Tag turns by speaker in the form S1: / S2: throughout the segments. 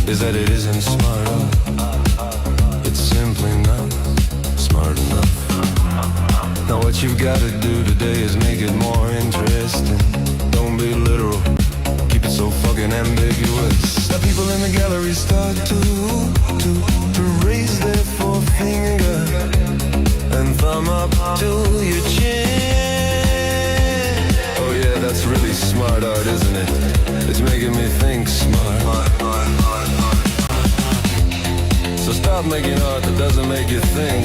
S1: is that it isn't smart art. It's simply not smart enough. Now what you've gotta do today is make it more interesting. Don't be literal, keep it so fucking ambiguous. Now people in the gallery start to raise their forefinger and thumb up to your chin. Oh yeah, that's really smart art, isn't it? It's making me think smart. So stop making art that doesn't make you think.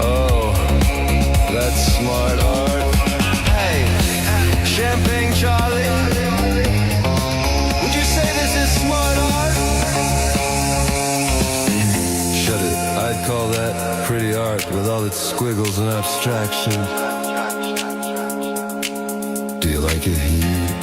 S1: Oh, that's smart art. Hey, Champagne Charlie, would you say this is smart art? Shut it, I'd call that pretty art with all its squiggles and abstraction. Do you like it here?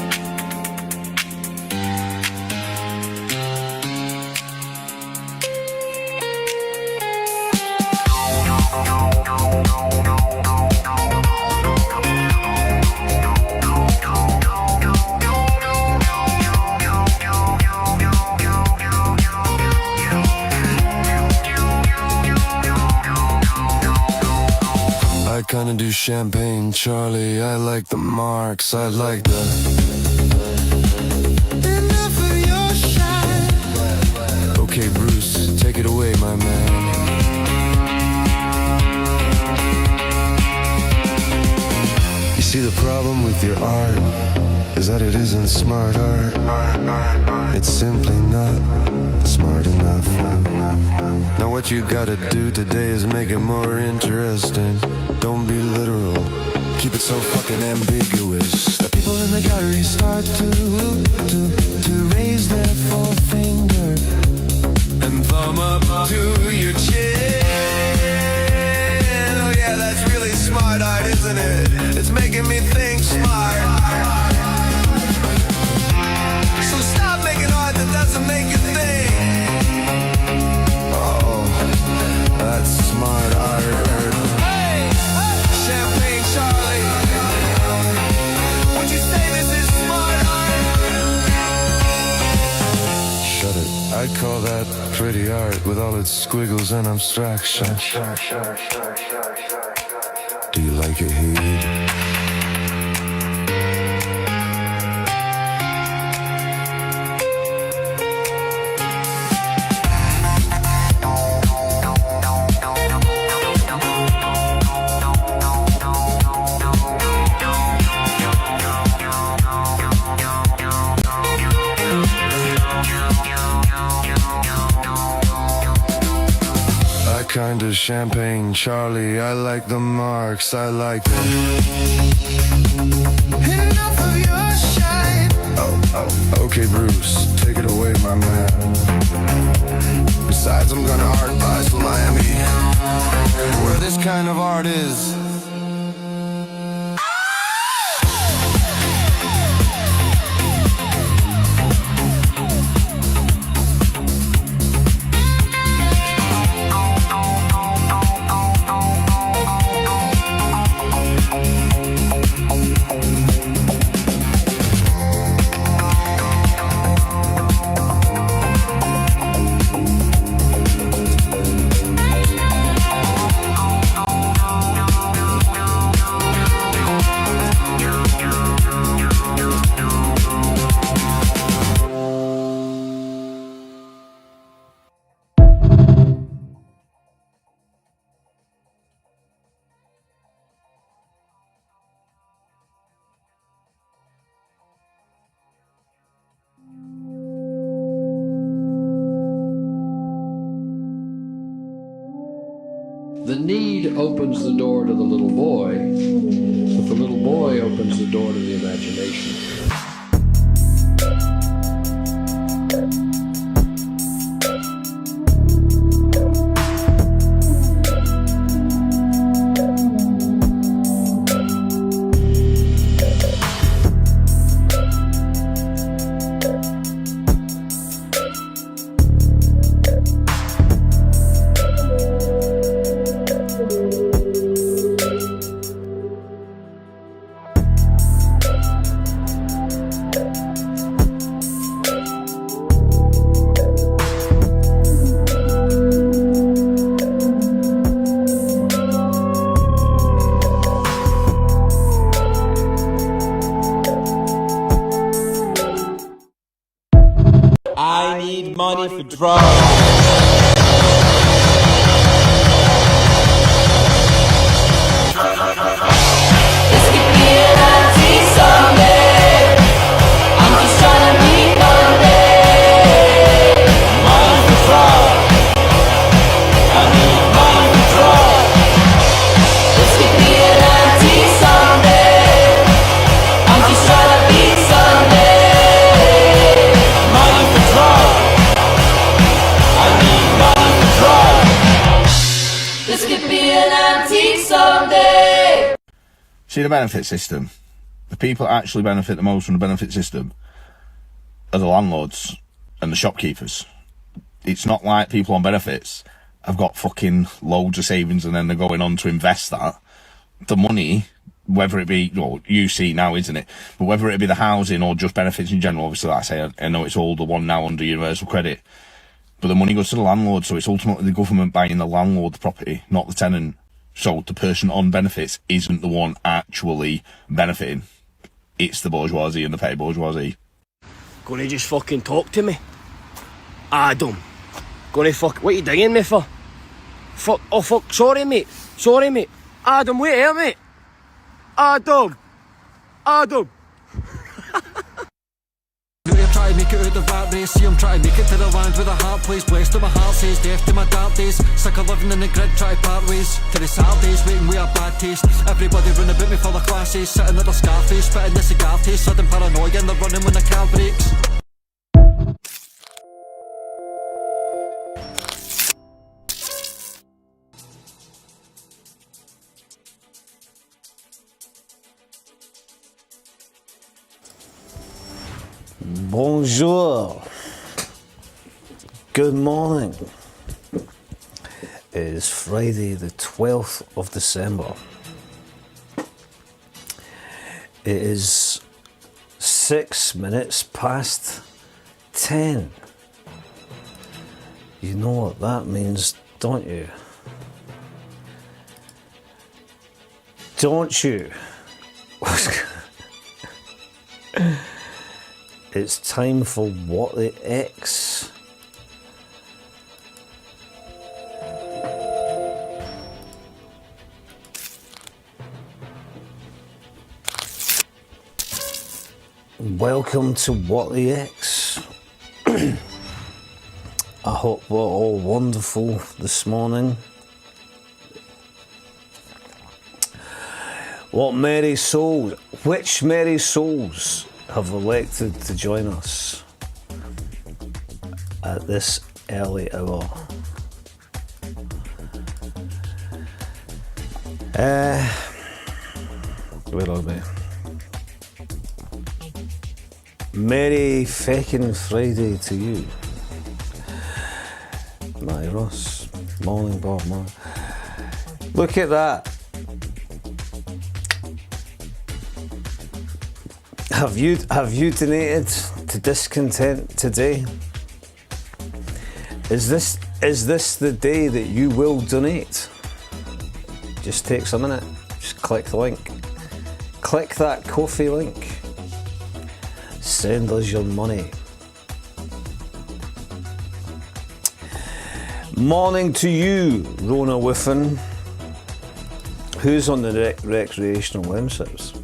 S1: I kinda do Champagne Charlie, I like the marks, I like the enough of your shine. Okay Bruce, take it away my man. You see the problem with your art is that it isn't smart art. It's simply not smart enough. Now what you gotta do today is make it more interesting. Don't be literal, keep it so fucking ambiguous. The people in the gallery start to raise their forefinger and thumb up to your chin. Oh yeah, that's really smart art, isn't it? It's making me think smart. So stop making art that doesn't make you think. Oh, that's smart art. Hey, Champagne Charlie, would you say this is smart art? Shut it, I'd call that pretty art with all its squiggles and abstraction. Do you like it here? Kinda Champagne Charlie, I like the marks, I like them. Enough of your shine. Oh, okay Bruce, take it away my man. Besides I'm gonna art bias for Miami, where this kind of art is.
S2: The need opens the door to the little boy, but the little boy opens the door to the imagination.
S3: I need money for drugs.
S4: This could be an empty Sunday. I'm just trying to meet Monday.
S3: Money for drugs. I need money for drugs.
S4: This could be an empty Sunday. I'm just trying to beat Sunday.
S3: Money for drugs. I need money for drugs.
S4: This could be an empty Sunday.
S5: See the benefit system? The people that actually benefit the most from the benefit system are the landlords and the shopkeepers. It's not like people on benefits have got fucking loads of savings and then they're going on to invest that. The money, whether it be, well, you see now, isn't it? But whether it be the housing or just benefits in general, obviously, like I say, I know it's all the one now under universal credit. But the money goes to the landlord, so it's ultimately the government buying the landlord's property, not the tenant. So the person on benefits isn't the one actually benefiting. It's the bourgeoisie and the petty bourgeoisie.
S6: Gonna just fucking talk to me? Adam. Gonna fuck... What you digging me for? Fuck... Oh, fuck. Sorry, mate. Sorry, mate. Adam, wait here, mate. Adam. Adam.
S7: Try to make it out the rat race. See I'm trying to make it to the land where the heart plays. Blessed to my heart says, death to my dark days. Sick of living in the grid, try to part ways. To the Saturdays, waiting with a bad taste. Everybody run about me for the classes. Sitting at the Scarface, spitting the cigar taste. Sudden paranoia and they're running when the car breaks.
S8: Bonjour. Good morning. It is Friday the 12th of December. It is 6 minutes past 10. You know what that means, don't you? Don't you? It's time for What the X. Welcome to What the X. I hope we're all wonderful this morning. What merry souls, which merry souls have elected to join us at this early hour? Where are we? Merry feckin' Friday to you. Matty Ross. Morning, Bob. Morning. Look at that. Have you donated to Discontent today? Is this the day that you will donate? Just takes a minute. Just click the link. Click that Ko-fi link. Send us your money. Morning to you, Rona Whiffen. Who's on the recreational lemsips?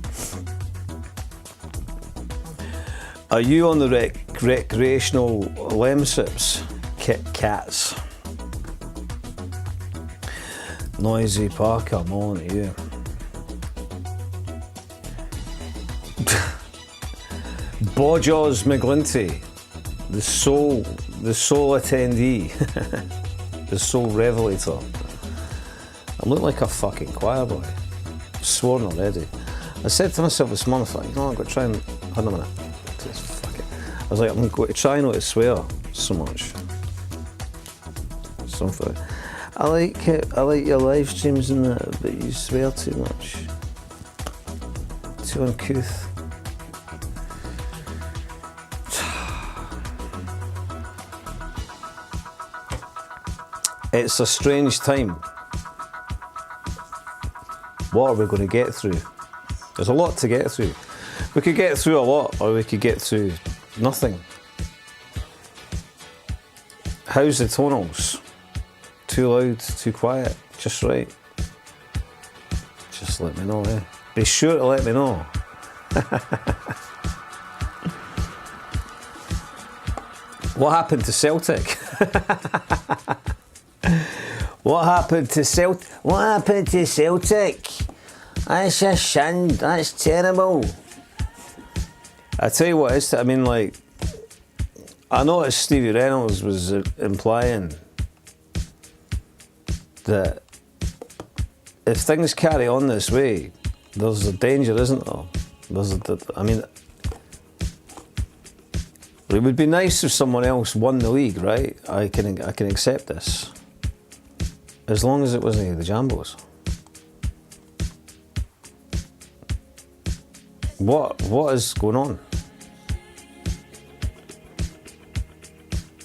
S8: Are you on the recreational lemsips, Kit Kats? Noisy Parker, morning to you. Bojaws McGlinty, the soul attendee, the soul revelator. I'm looking like a fucking choir boy. I've sworn already. I said to myself this morning, you know, I've got to try and, hold on a minute. Fuck it. I was like, I'm going to try not to swear so much. Something. I like it. I like your live streams and that, but you swear too much. Too uncouth. It's a strange time. What are we going to get through? There's a lot to get through. We could get through a lot, or we could get through nothing. How's the tonals? Too loud, too quiet, just right? Just let me know, eh? Be sure to let me know. What happened to Celtic? What happened to Celtic? What happened to Celtic? That's a shame. That's terrible. I tell you what, I mean, like, I noticed Stevie Reynolds was implying that if things carry on this way, there's a danger, isn't there? I mean, it would be nice if someone else won the league, right? I can accept this, as long as it wasn't the Jambos. What is going on?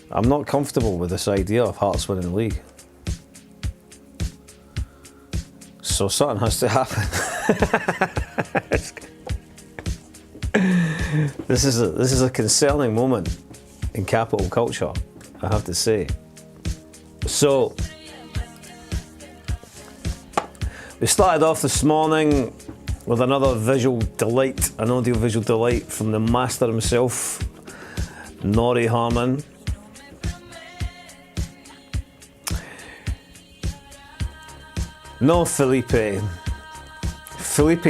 S8: I'm not comfortable with this idea of Hearts winning the league. So something has to happen. This is a concerning moment in capital culture, I have to say. So we started off this morning with another visual delight, an audio-visual delight from the master himself, Norrie Harmon. No, Felipe. Tell you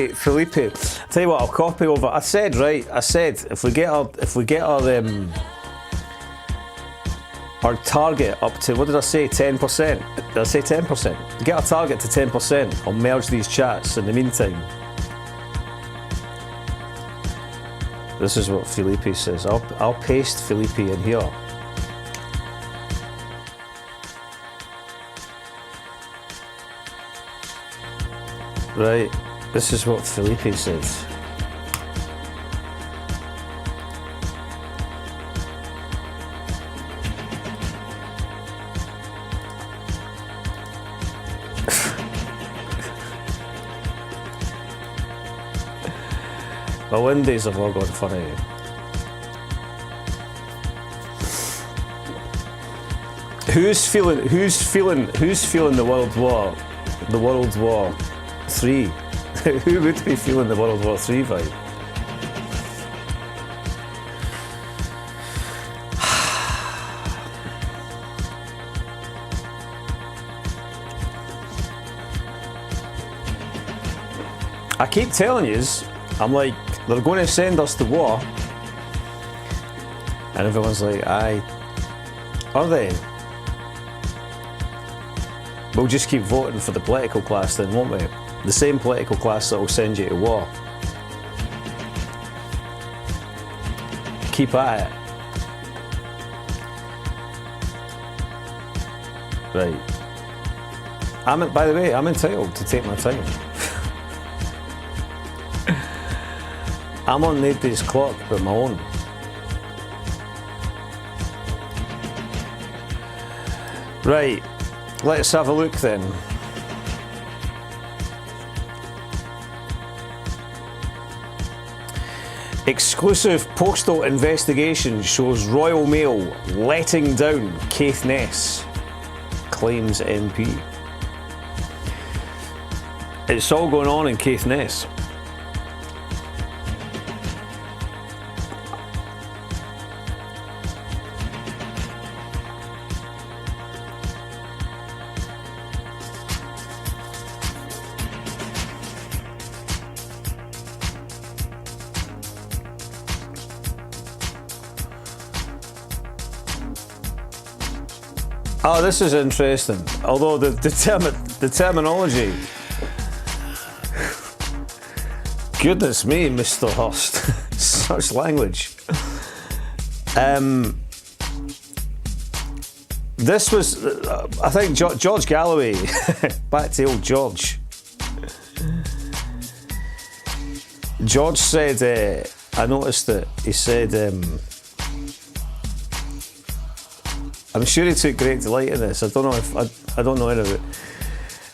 S8: what, I'll copy over. I said if we get our target up to, what did I say, 10%? Did I say 10%? Get our target to 10%. I'll merge these chats in the meantime. This is what Felipe says. I'll paste Felipe in here. Right, this is what Felipe says. My Windies have all gone funny. Who's feeling the World War III? Who would be feeling the World War III vibe? I keep telling yous, I'm like, they're going to send us to war. And everyone's like, aye. Are they? We'll just keep voting for the political class then, won't we? The same political class that will send you to war. Keep at it. Right. By the way, I'm entitled to take my time. I'm on nobody's clock but my own. Right, let's have a look then. Exclusive postal investigation shows Royal Mail letting down Caithness, claims MP. It's all going on in Caithness. Oh, this is interesting. Although the terminology, goodness me, Mr. Hurst, such language. This was, I think, George Galloway. Back to old George. George said, I noticed that he said. I'm sure he took great delight in this. I don't know any of it.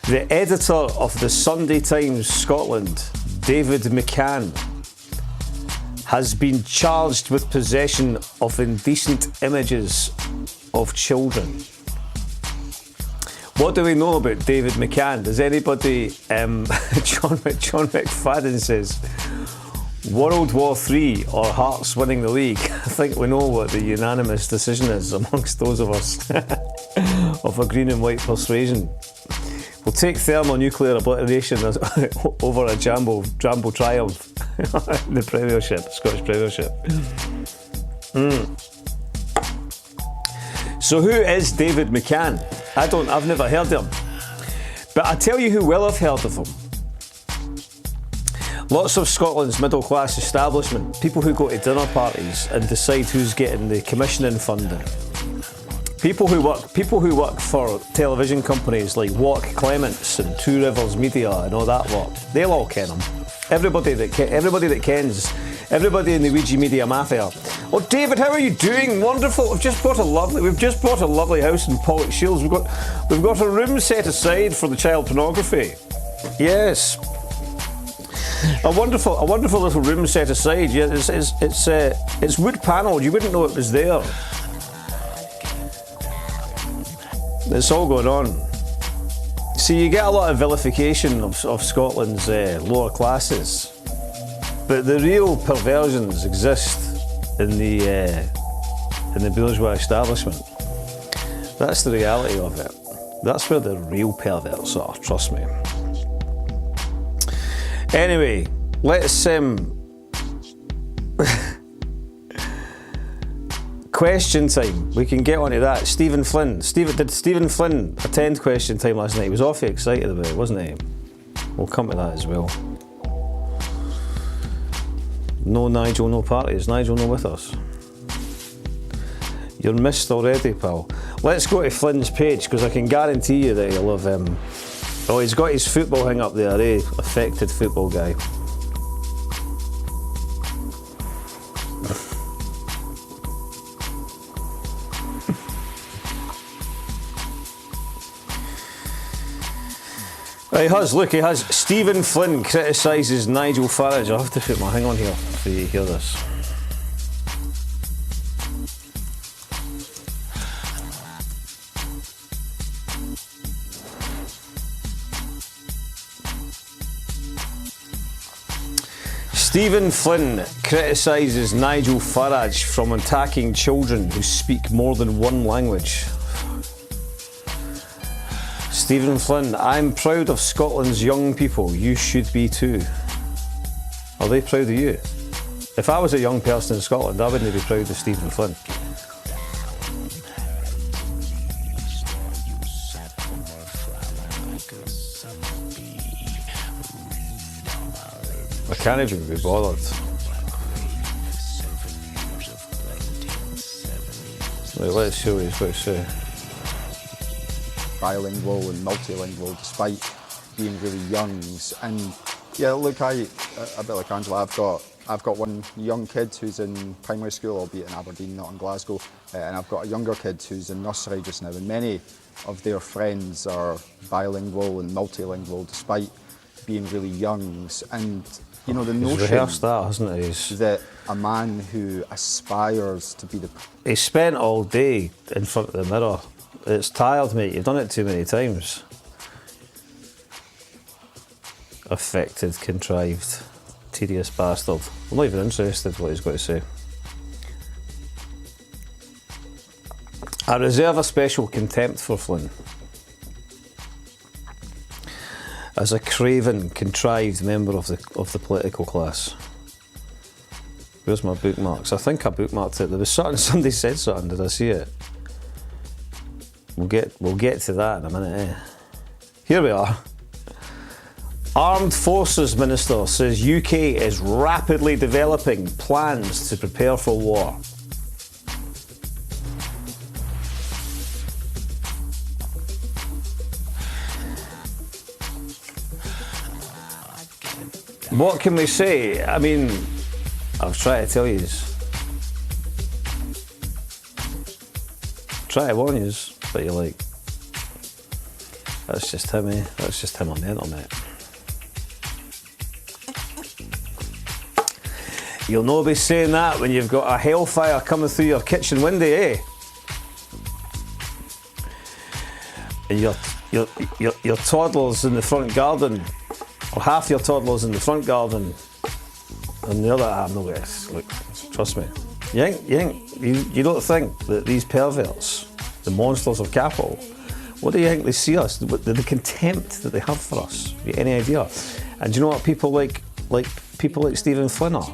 S8: The editor of the Sunday Times Scotland, David McCann, has been charged with possession of indecent images of children. What do we know about David McCann? Does anybody, John McFadden says, World War III or Hearts winning the league? I think we know what the unanimous decision is amongst those of us of a green and white persuasion. We'll take thermonuclear obliteration over a Jambo triumph in the Premiership, Scottish Premiership. So who is David McCann? I've never heard of him. But I tell you who will have heard of him. Lots of Scotland's middle class establishment, people who go to dinner parties and decide who's getting the commissioning funding. People who work for television companies like Walk Clements and Two Rivers Media and all that lot. They'll all ken him. Everybody that kens, everybody in the Ouija Media Mafia. Oh, David, how are you doing? Wonderful. We've just bought a lovely house in Pollock Shields. We've got a room set aside for the child pornography. Yes. A wonderful little room set aside. Yeah, it's wood panelled. You wouldn't know it was there. It's all going on. See, you get a lot of vilification of Scotland's lower classes, but the real perversions exist in the bourgeois establishment. That's the reality of it. That's where the real perverts are. Trust me. Anyway, let's question time. We can get onto that. Stephen Flynn. Did Stephen Flynn attend question time last night? He was awfully excited about it, wasn't he? We'll come to that as well. No Nigel, no party. Is Nigel not with us? You're missed already, pal. Let's go to Flynn's page, because I can guarantee you that he'll have... Oh, he's got his football hang up there, eh? Affected football guy. He has Stephen Flynn criticises Nigel Farage. I'll have to put my hang on here so you hear this. Stephen Flynn criticises Nigel Farage from attacking children who speak more than one language. Stephen Flynn, I'm proud of Scotland's young people. You should be too. Are they proud of you? If I was a young person in Scotland, I wouldn't be proud of Stephen Flynn. I can't even be bothered. Right, let's see what he's got to say.
S9: Bilingual and multilingual despite being really young. And yeah, look, a bit like Angela, I've got one young kid who's in primary school, albeit in Aberdeen, not in Glasgow, and I've got a younger kid who's in nursery just now, and many of their friends are bilingual and multilingual despite being really young. And you know, the notion
S8: rehearsed that, hasn't he?
S9: That a man who aspires to be the...
S8: He spent all day in front of the mirror. It's tired, mate. You've done it too many times. Affected, contrived, tedious bastard. I'm not even interested in what he's got to say. I reserve a special contempt for Flynn as a craven, contrived member of the political class. Where's my bookmarks? I think I bookmarked it. There was somebody said something. Did I see it? We'll get to that in a minute, eh? Here we are. Armed Forces Minister says UK is rapidly developing plans to prepare for war. What can we say? I mean, I was trying to tell you. Try to warn you, but you're like, that's just him, eh? That's just him on the internet. You'll not be saying that when you've got a hellfire coming through your kitchen window, eh? and your toddler's in the front garden, or half your toddler's in the front garden, and the other half, no guess. Look, trust me. You don't think that these perverts, the monsters of capital, what do you think they see us? The contempt that they have for us. Have you any idea? And do you know what people like people like Stephen Flynn are?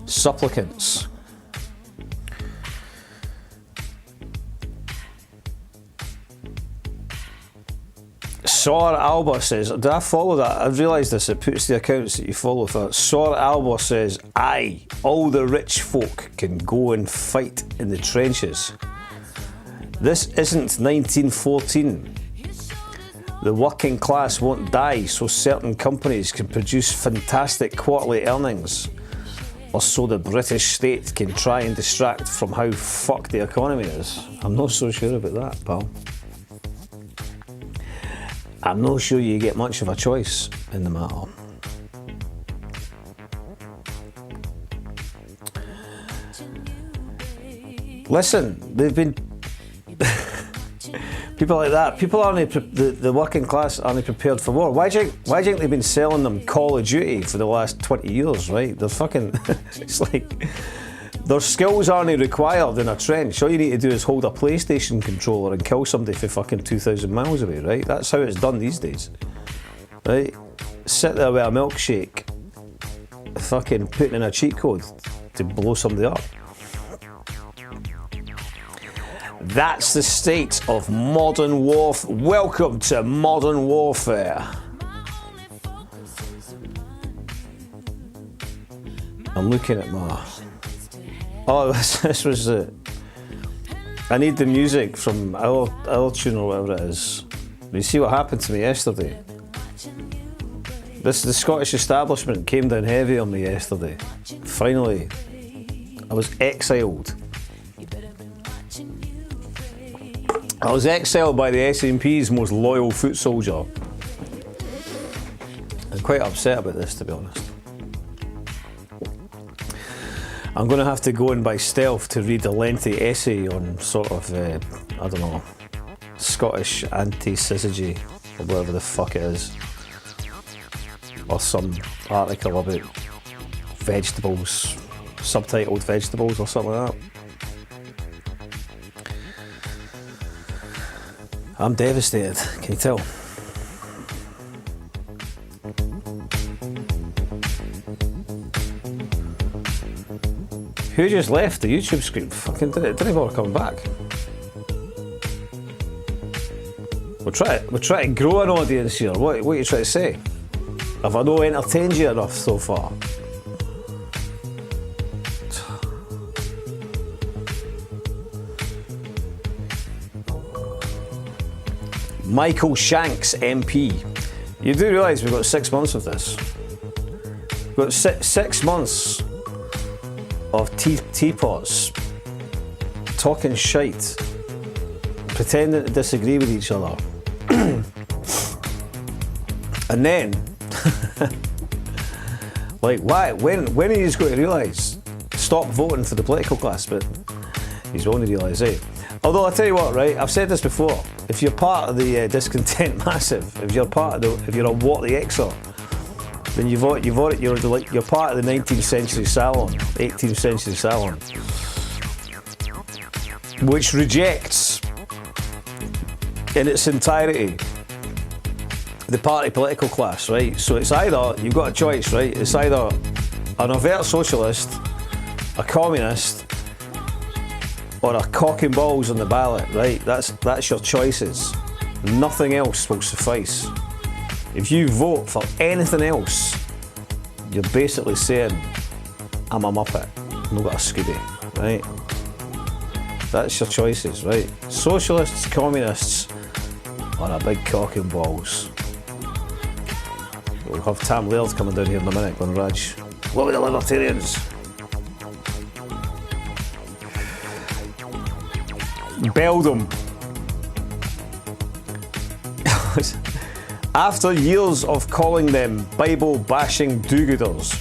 S8: Supplicants. Sor Alba says, did I follow that? I've realised this, it puts the accounts that you follow for it. Sor Alba says, aye, all the rich folk can go and fight in the trenches. This isn't 1914. The working class won't die, so certain companies can produce fantastic quarterly earnings. Or so the British state can try and distract from how fucked the economy is. I'm not so sure about that, pal. I'm not sure you get much of a choice in the matter. Listen, they've been... people like that, people aren't, the working class aren't prepared for war. Why do you think they've been selling them Call of Duty for the last 20 years, right? They're fucking... it's like... Their skills aren't required in a trench. All you need to do is hold a PlayStation controller and kill somebody for fucking 2,000 miles away, right? That's how it's done these days, right? Sit there with a milkshake, fucking putting in a cheat code to blow somebody up. That's the state of modern warfare. Welcome to modern warfare. I'm looking at my... Oh, this was the... I need the music from our tune or whatever it is. You see what happened to me yesterday? The Scottish establishment came down heavy on me yesterday. Finally, I was exiled. I was exiled by the SNP's most loyal foot soldier. I'm quite upset about this, to be honest. I'm going to have to go in by stealth to read a lengthy essay on sort of, I don't know, Scottish anti-syzygy, or whatever the fuck it is. Or some article about vegetables, subtitled vegetables or something like that. I'm devastated, can you tell? Who just left the YouTube screen? Fucking didn't bother coming back. We're trying to grow an audience here. What are you trying to say? Have I not entertained you enough so far? Michael Shanks MP. You do realise we've got 6 months of this. We've got 6 months of teapots talking shite, pretending to disagree with each other. And then, like, why? When are you going to realise? Stop voting for the political class, but he's only realised it. Although, I'll tell you what, right, I've said this before, if you're part of the discontent massive, if you're a what the Xer, then you're part of the 19th century salon, 18th century salon, which rejects in its entirety the party political class, right? So it's either, you've got a choice, right? It's either an overt socialist, a communist, or a cock and balls on the ballot, right? That's your choices. Nothing else will suffice. If you vote for anything else, you're basically saying, I'm a muppet, I've not got a Scooby, right? That's your choices, right? Socialists, communists, or a big cock and balls. We'll have Tam Laird coming down here in a minute, going, Raj, what with the libertarians? Beldam. After years of calling them Bible-bashing do-gooders,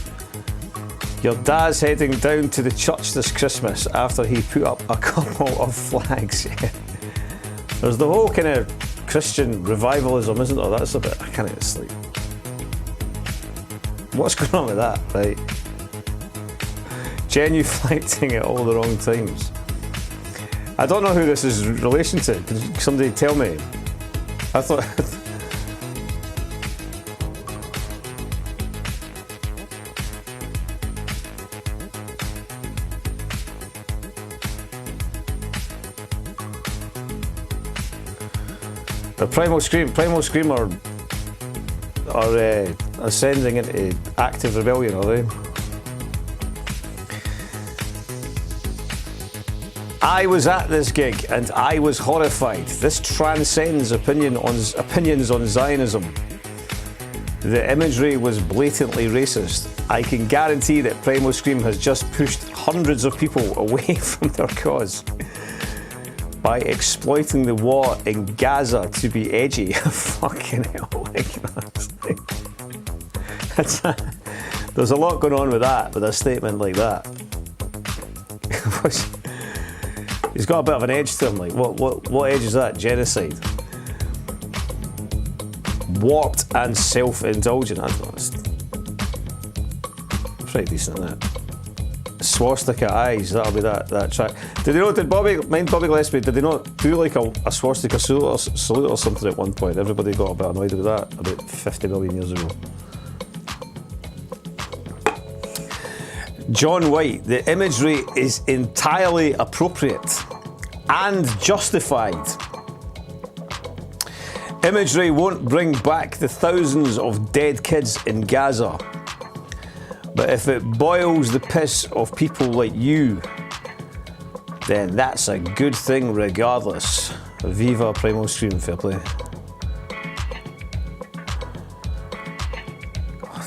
S8: your dad's heading down to the church this Christmas after he put up a couple of flags. There's the whole kind of Christian revivalism, isn't there? That's a bit, I can't even sleep. What's going on with that, right? Genuflecting at all the wrong times. I don't know who this is in relation to. Could somebody tell me? I thought... The Primal Scream are ascending into active rebellion, are they? I was at this gig and I was horrified. This transcends opinions on Zionism. The imagery was blatantly racist. I can guarantee that Primal Scream has just pushed hundreds of people away from their cause by exploiting the war in Gaza to be edgy. Fucking hell. There's a lot going on with that, with a statement like that. He's got a bit of an edge to him. Like, what edge is that? Genocide. Warped and self-indulgent. That's pretty decent, isn't it? Swastika eyes, that'll be that track. Did Bobby Gillespie, did they not do like a swastika salute or something at one point? Everybody got a bit annoyed with that about 50 million years ago. John White, the imagery is entirely appropriate and justified. Imagery won't bring back the thousands of dead kids in Gaza. But if it boils the piss of people like you, then that's a good thing regardless. Viva Primal Scream, fair play.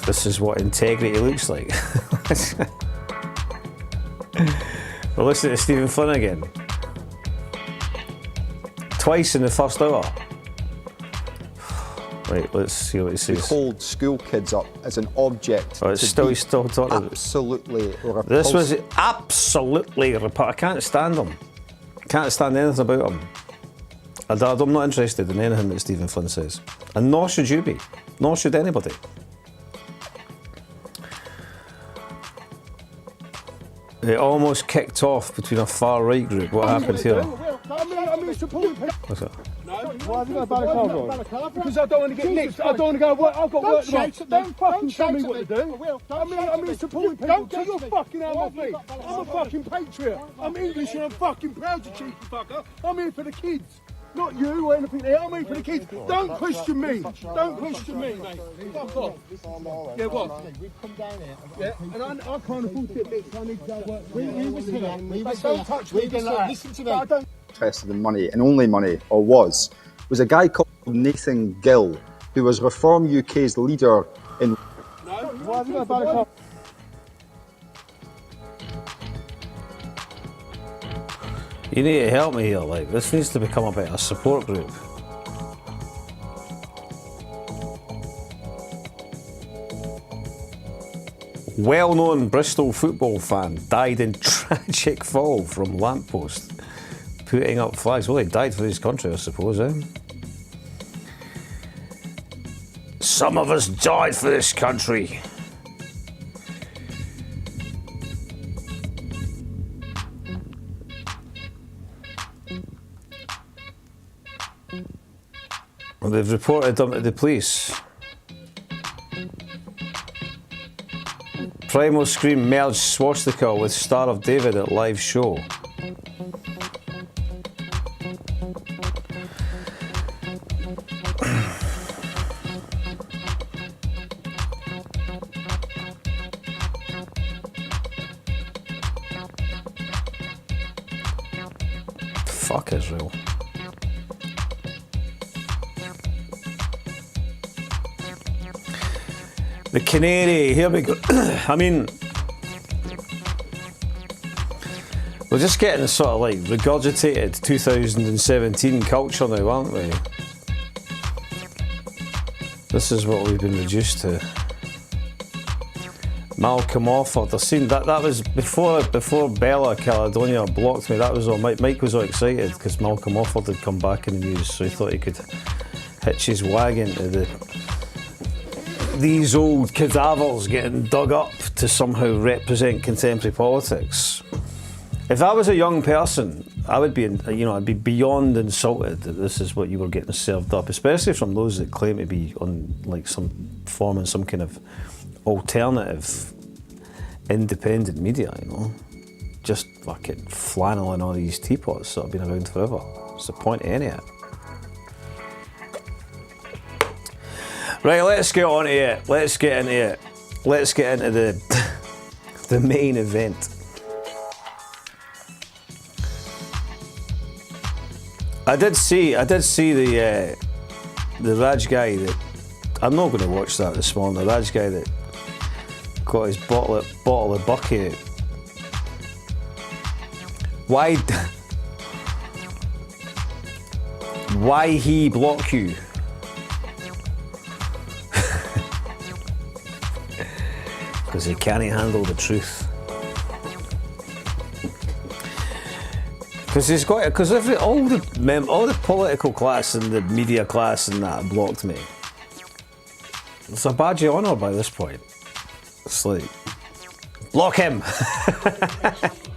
S8: This is what integrity looks like. We're listening to Stephen Flynn again. Twice in the first hour. Right, let's see what he says.
S9: We hold school kids up as an object.
S8: Oh, he's still talking.
S9: Absolutely repulsive.
S8: This was absolutely repulsive. I can't stand him. I can't stand anything about him. I'm not interested in anything that Stephen Flynn says. And nor should you be. Nor should anybody. It almost kicked off between a far-right group. What happened here? What's that?
S10: Why have you got a balaclava on? Because I don't want to get nicked. I don't want to go to work. I've got work tomorrow. Don't fucking tell me what to do. I'm here supporting people. Get your fucking hand off me. I'm a fucking patriot. I'm English and I'm fucking proud, you cheeky fucker. I'm here for the kids. Not you or anything there. I'm here for the kids. Don't question me. Don't question me, mate. Fuck off. Yeah, what? We've come down here. Yeah, and I can't afford to get I need to go to work. We was here. Don't touch me. Listen to me.
S9: Interested in money and only money, or was a guy called Nathan Gill, who was Reform UK's leader in.
S10: No, why have you got a balaclava?
S8: You need to help me here, like, this needs to become a bit of a support group. Well-known Bristol football fan died in tragic fall from lamppost, putting up flags. Well, he died for his country, I suppose, eh? Some of us died for this country. Well, they've reported them to the police. Primal Scream merged swastika with Star of David at live show. Fuck Israel. The Canary, here we go. I mean, we're just getting sort of like regurgitated 2017 culture now, aren't we? This is what we've been reduced to. Malcolm Offord. I seen that. That was before Bella Caledonia blocked me. That was all. Mike was all excited because Malcolm Offord had come back in the news, so he thought he could hitch his wagon to these old cadavers getting dug up to somehow represent contemporary politics. If I was a young person, I would be, I'd be beyond insulted that this is what you were getting served up, especially from those that claim to be on like some kind of alternative, independent media, just fucking flanneling all these teapots that have been around forever. What's the point of any of it? Right, let's get on to it. Let's get into it. Let's get into the main event. I did see the Raj guy that I'm not going to watch that this morning. The Raj guy that got his bottle of Bucky out. Why he block you? Because he can't handle the truth. Because all the political class and the media class and that blocked me. It's a badge of honour by this point. It's like, block him.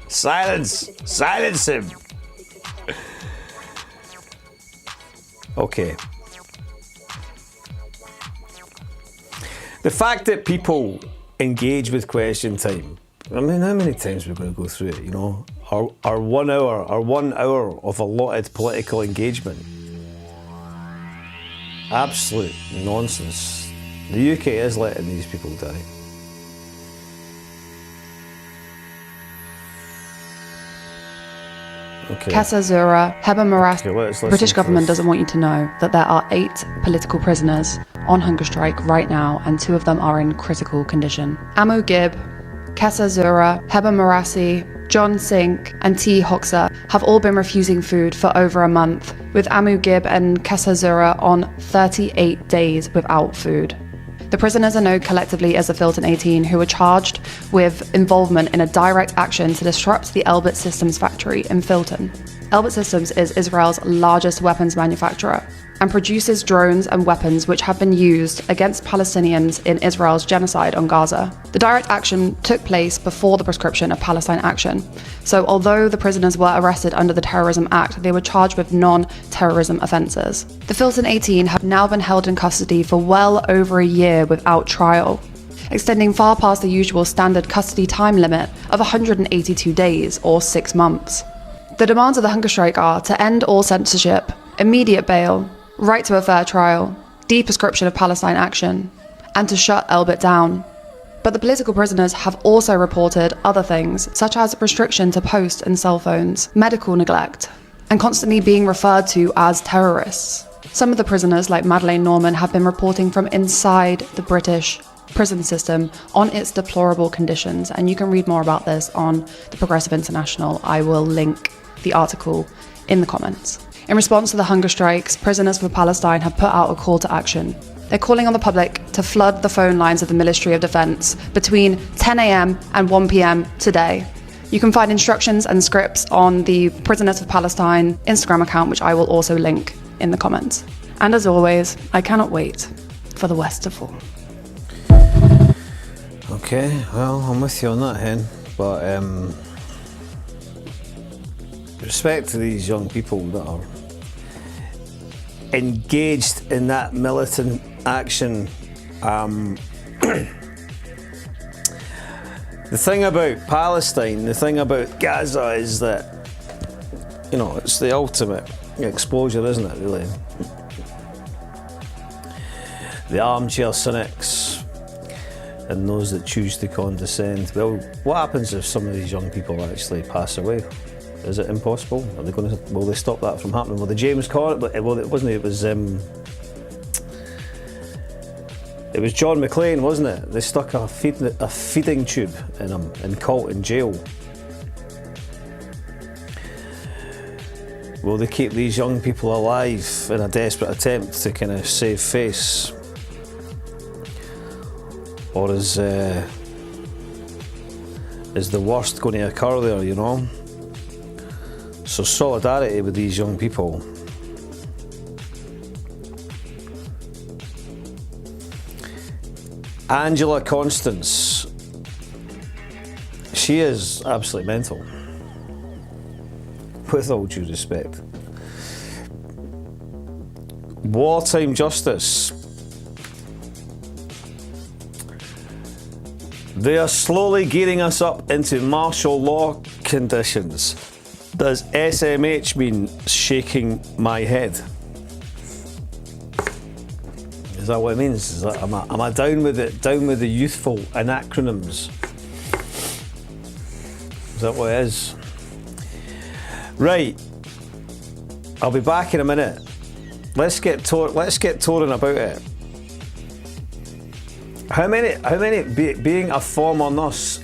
S8: Silence him. Okay. The fact that people engage with question time. I mean, how many times we're going to go through it, Our 1 hour of allotted political engagement. Absolute nonsense. The UK is letting these people die. Okay.
S11: Kessa Zura, Heba Maras.
S8: Okay,
S11: British government doesn't want you to know that there are 8 political prisoners on hunger strike right now, and 2 of them are in critical condition. Amu Gib, Kessa Zura, Heba Marasi, John Sink and T. Hoxha have all been refusing food for over a month, with Amu Gib and Kessa Zura on 38 days without food. The prisoners are known collectively as the Filton 18, who were charged with involvement in a direct action to disrupt the Elbit Systems factory in Filton. Elbit Systems is Israel's largest weapons manufacturer and produces drones and weapons which have been used against Palestinians in Israel's genocide on Gaza. The direct action took place before the prescription of Palestine Action. So although the prisoners were arrested under the Terrorism Act, they were charged with non-terrorism offences. The Filton 18 have now been held in custody for well over a year without trial, extending far past the usual standard custody time limit of 182 days or 6 months. The demands of the hunger strike are to end all censorship, immediate bail, right to a fair trial, deprescription of Palestine Action, and to shut Elbit down. But the political prisoners have also reported other things, such as restriction to post and cell phones, medical neglect, and constantly being referred to as terrorists. Some of the prisoners, like Madeleine Norman, have been reporting from inside the British prison system on its deplorable conditions, and you can read more about this on the Progressive International. I will link the article in the comments. In response to the hunger strikes, Prisoners for Palestine have put out a call to action. They're calling on the public to flood the phone lines of the Ministry of Defence between 10 a.m. and 1 p.m. today. You can find instructions and scripts on the Prisoners for Palestine Instagram account, which I will also link in the comments. And as always, I cannot wait for the West to fall.
S8: Okay, well, I'm with you on that, Hen. But respect to these young people that are engaged in that militant action. The thing about Palestine, the thing about Gaza is that, it's the ultimate exposure, isn't it, really? The armchair cynics and those that choose to condescend. Well, what happens if some of these young people actually pass away? Is it impossible? Will they stop that from happening? Well, the James Corden, well, it wasn't. It was John McClane, wasn't it? They stuck a feeding tube in him in Colton jail. Will they keep these young people alive in a desperate attempt to kind of save face, or is is the worst going to occur there, you know? So solidarity with these young people. Angela Constance, she is absolutely mental, with all due respect. Wartime justice. They are slowly gearing us up into martial law conditions. Does SMH mean shaking my head? Is that what it means? Is that, am I down with it? Down with the youthful anacronyms? Is that what it is? Right. I'll be back in a minute. Let's get touring about it. How many being a former nurse,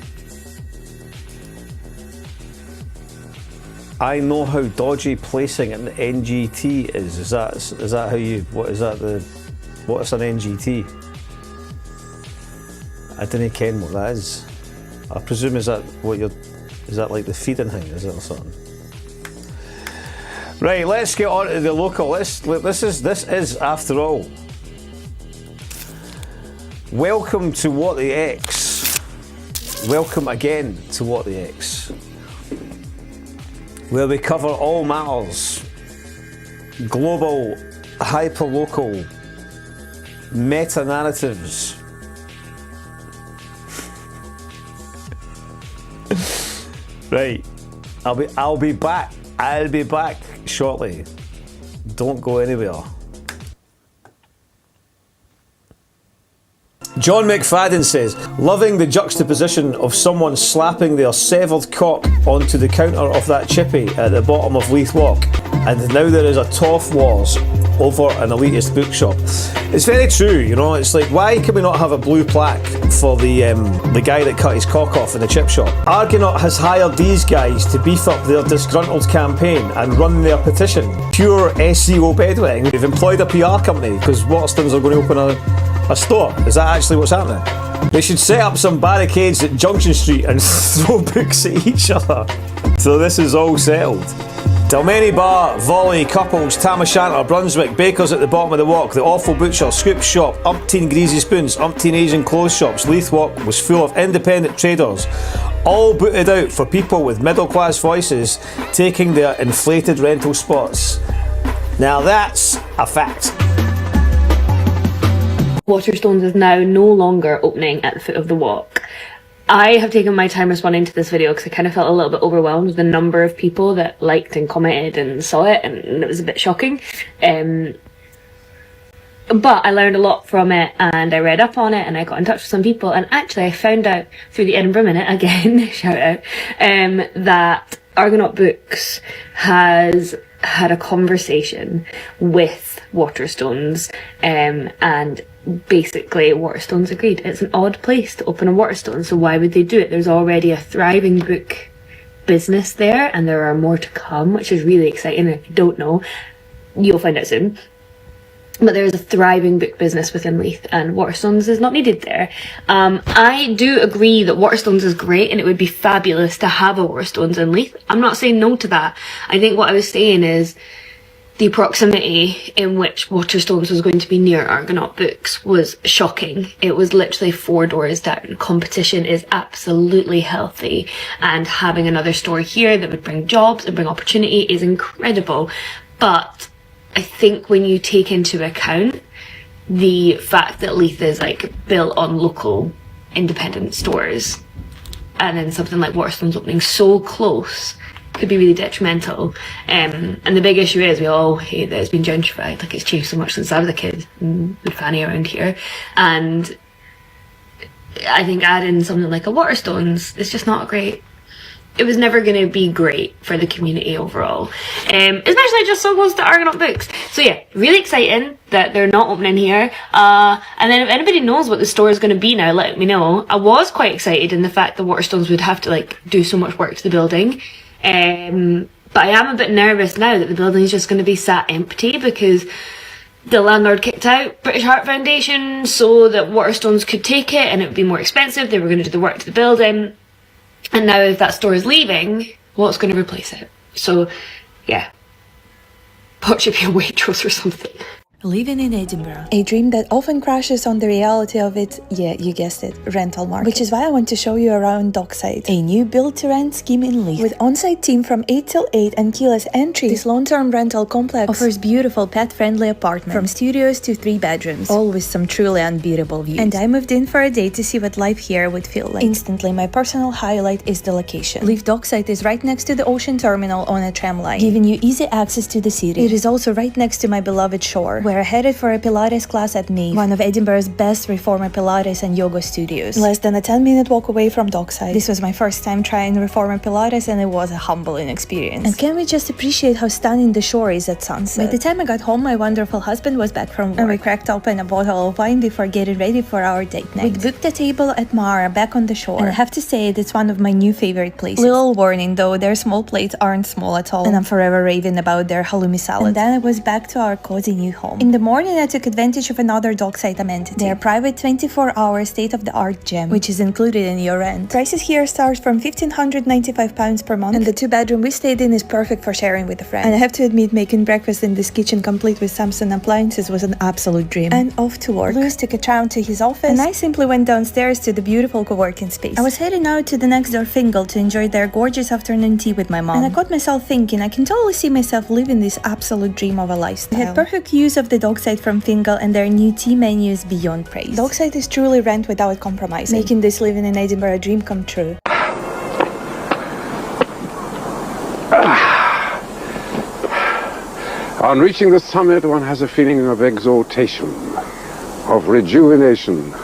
S8: I know how dodgy placing an NGT is. Is that how you, what's an NGT? I don't ken what that is. I presume is that like the feeding thing, is it, or something? Right, let's get on to the local. This is after all. Welcome to What the X. Welcome again to What the X, where we cover all matters, global, hyperlocal, meta-narratives. Right, I'll be back shortly. Don't go anywhere. John McFadden says, loving the juxtaposition of someone slapping their severed cock onto the counter of that chippy at the bottom of Leith Walk, and now there is a toff wars over an elitist bookshop. It's very true, you know. It's like, why can we not have a blue plaque for the guy that cut his cock off in the chip shop? Argonaut has hired these guys to beef up their disgruntled campaign and run their petition. Pure SEO bedwetting. They've employed a PR company because Waterstones are going to open a store. Is that actually what's happening? They should set up some barricades at Junction Street and throw books at each other. So this is all settled. Dalmeny Bar, Volley, Couples, Tam O'Shanter, Brunswick, Bakers at the bottom of the walk, The Awful Butcher, Scoop Shop, umpteen Greasy Spoons, umpteen Asian clothes shops. Leith Walk was full of independent traders, all booted out for people with middle class voices taking their inflated rental spots. Now that's a fact.
S12: Waterstones is now no longer opening at the foot of the walk. I have taken my time responding to this video because I kind of felt a little bit overwhelmed with the number of people that liked and commented and saw it, and it was a bit shocking. But I learned a lot from it, and I read up on it, and I got in touch with some people, and actually I found out through the Edinburgh Minute, again, shout out, that Argonaut Books has had a conversation with Waterstones, and basically Waterstones agreed. It's an odd place to open a Waterstone, so why would they do it? There's already a thriving book business there, and there are more to come, which is really exciting. If you don't know, you'll find out soon. But there's a thriving book business within Leith, and Waterstones is not needed there. I do agree that Waterstones is great, and it would be fabulous to have a Waterstones in Leith. I'm not saying no to that. I think what I was saying is the proximity in which Waterstones was going to be near Argonaut Books was shocking. It was literally 4 doors down. Competition is absolutely healthy, and having another store here that would bring jobs and bring opportunity is incredible. But I think when you take into account the fact that Leith is like built on local independent stores, and then something like Waterstones opening so close could be really detrimental. And the big issue is we all hate that it's been gentrified. Like, it's changed so much since I was a kid and with Fanny around here. And I think adding something like a Waterstones is just not great. It was never going to be great for the community overall, especially just so close to Argonaut Books. So yeah, really exciting that they're not opening here. And then if anybody knows what the store is going to be now, let me know. I was quite excited in the fact that Waterstones would have to like do so much work to the building. But I am a bit nervous now that the building is just going to be sat empty because the landlord kicked out British Heart Foundation so that Waterstones could take it, and it would be more expensive. They were going to do the work to the building. And now if that store is leaving, what's going to replace it? So, yeah. What should be a Waitrose or something?
S13: Living in Edinburgh. A dream that often crashes on the reality of it, yeah, you guessed it, rental market. Which is why I want to show you around Dockside, a new build-to-rent scheme in Leith. With on-site team from 8 till 8 and keyless entry, this long-term rental complex offers beautiful pet-friendly apartments, from studios to 3 bedrooms, all with some truly unbeatable views. And I moved in for a day to see what life here would feel like. Instantly, my personal highlight is the location. Leith Dockside is right next to the ocean terminal on a tram line, giving you easy access to the city. It is also right next to my beloved shore, where I headed for a Pilates class at Maeve, one of Edinburgh's best reformer Pilates and yoga studios. Less than a 10-minute walk away from Dockside. This was my first time trying reformer Pilates and it was a humbling experience. And can we just appreciate how stunning the shore is at sunset? By the time I got home, my wonderful husband was back from work, and we cracked open a bottle of wine before getting ready for our date night. We booked a table at Mara back on the shore, and I have to say it's one of my new favorite places. Little warning though, their small plates aren't small at all, and I'm forever raving about their halloumi salad. And then it was back to our cozy new home. In the morning, I took advantage of another Dockside amenity, their private 24-hour state-of-the-art gym, which is included in your rent. Prices here start from £1,595 per month, and the 2-bedroom we stayed in is perfect for sharing with a friend. And I have to admit, making breakfast in this kitchen complete with Samsung appliances was an absolute dream. And off to work. Lewis took a tram to his office, and I simply went downstairs to the beautiful co-working space. I was heading out to the next door Fingal to enjoy their gorgeous afternoon tea with my mom, and I caught myself thinking I can totally see myself living this absolute dream of a lifestyle. We had perfect use of the Dockside from Fingal, and their new tea menu is beyond praise. Dockside is truly rent without compromising, making this living in Edinburgh a dream come true.
S14: On reaching the summit, one has a feeling of exaltation, of rejuvenation,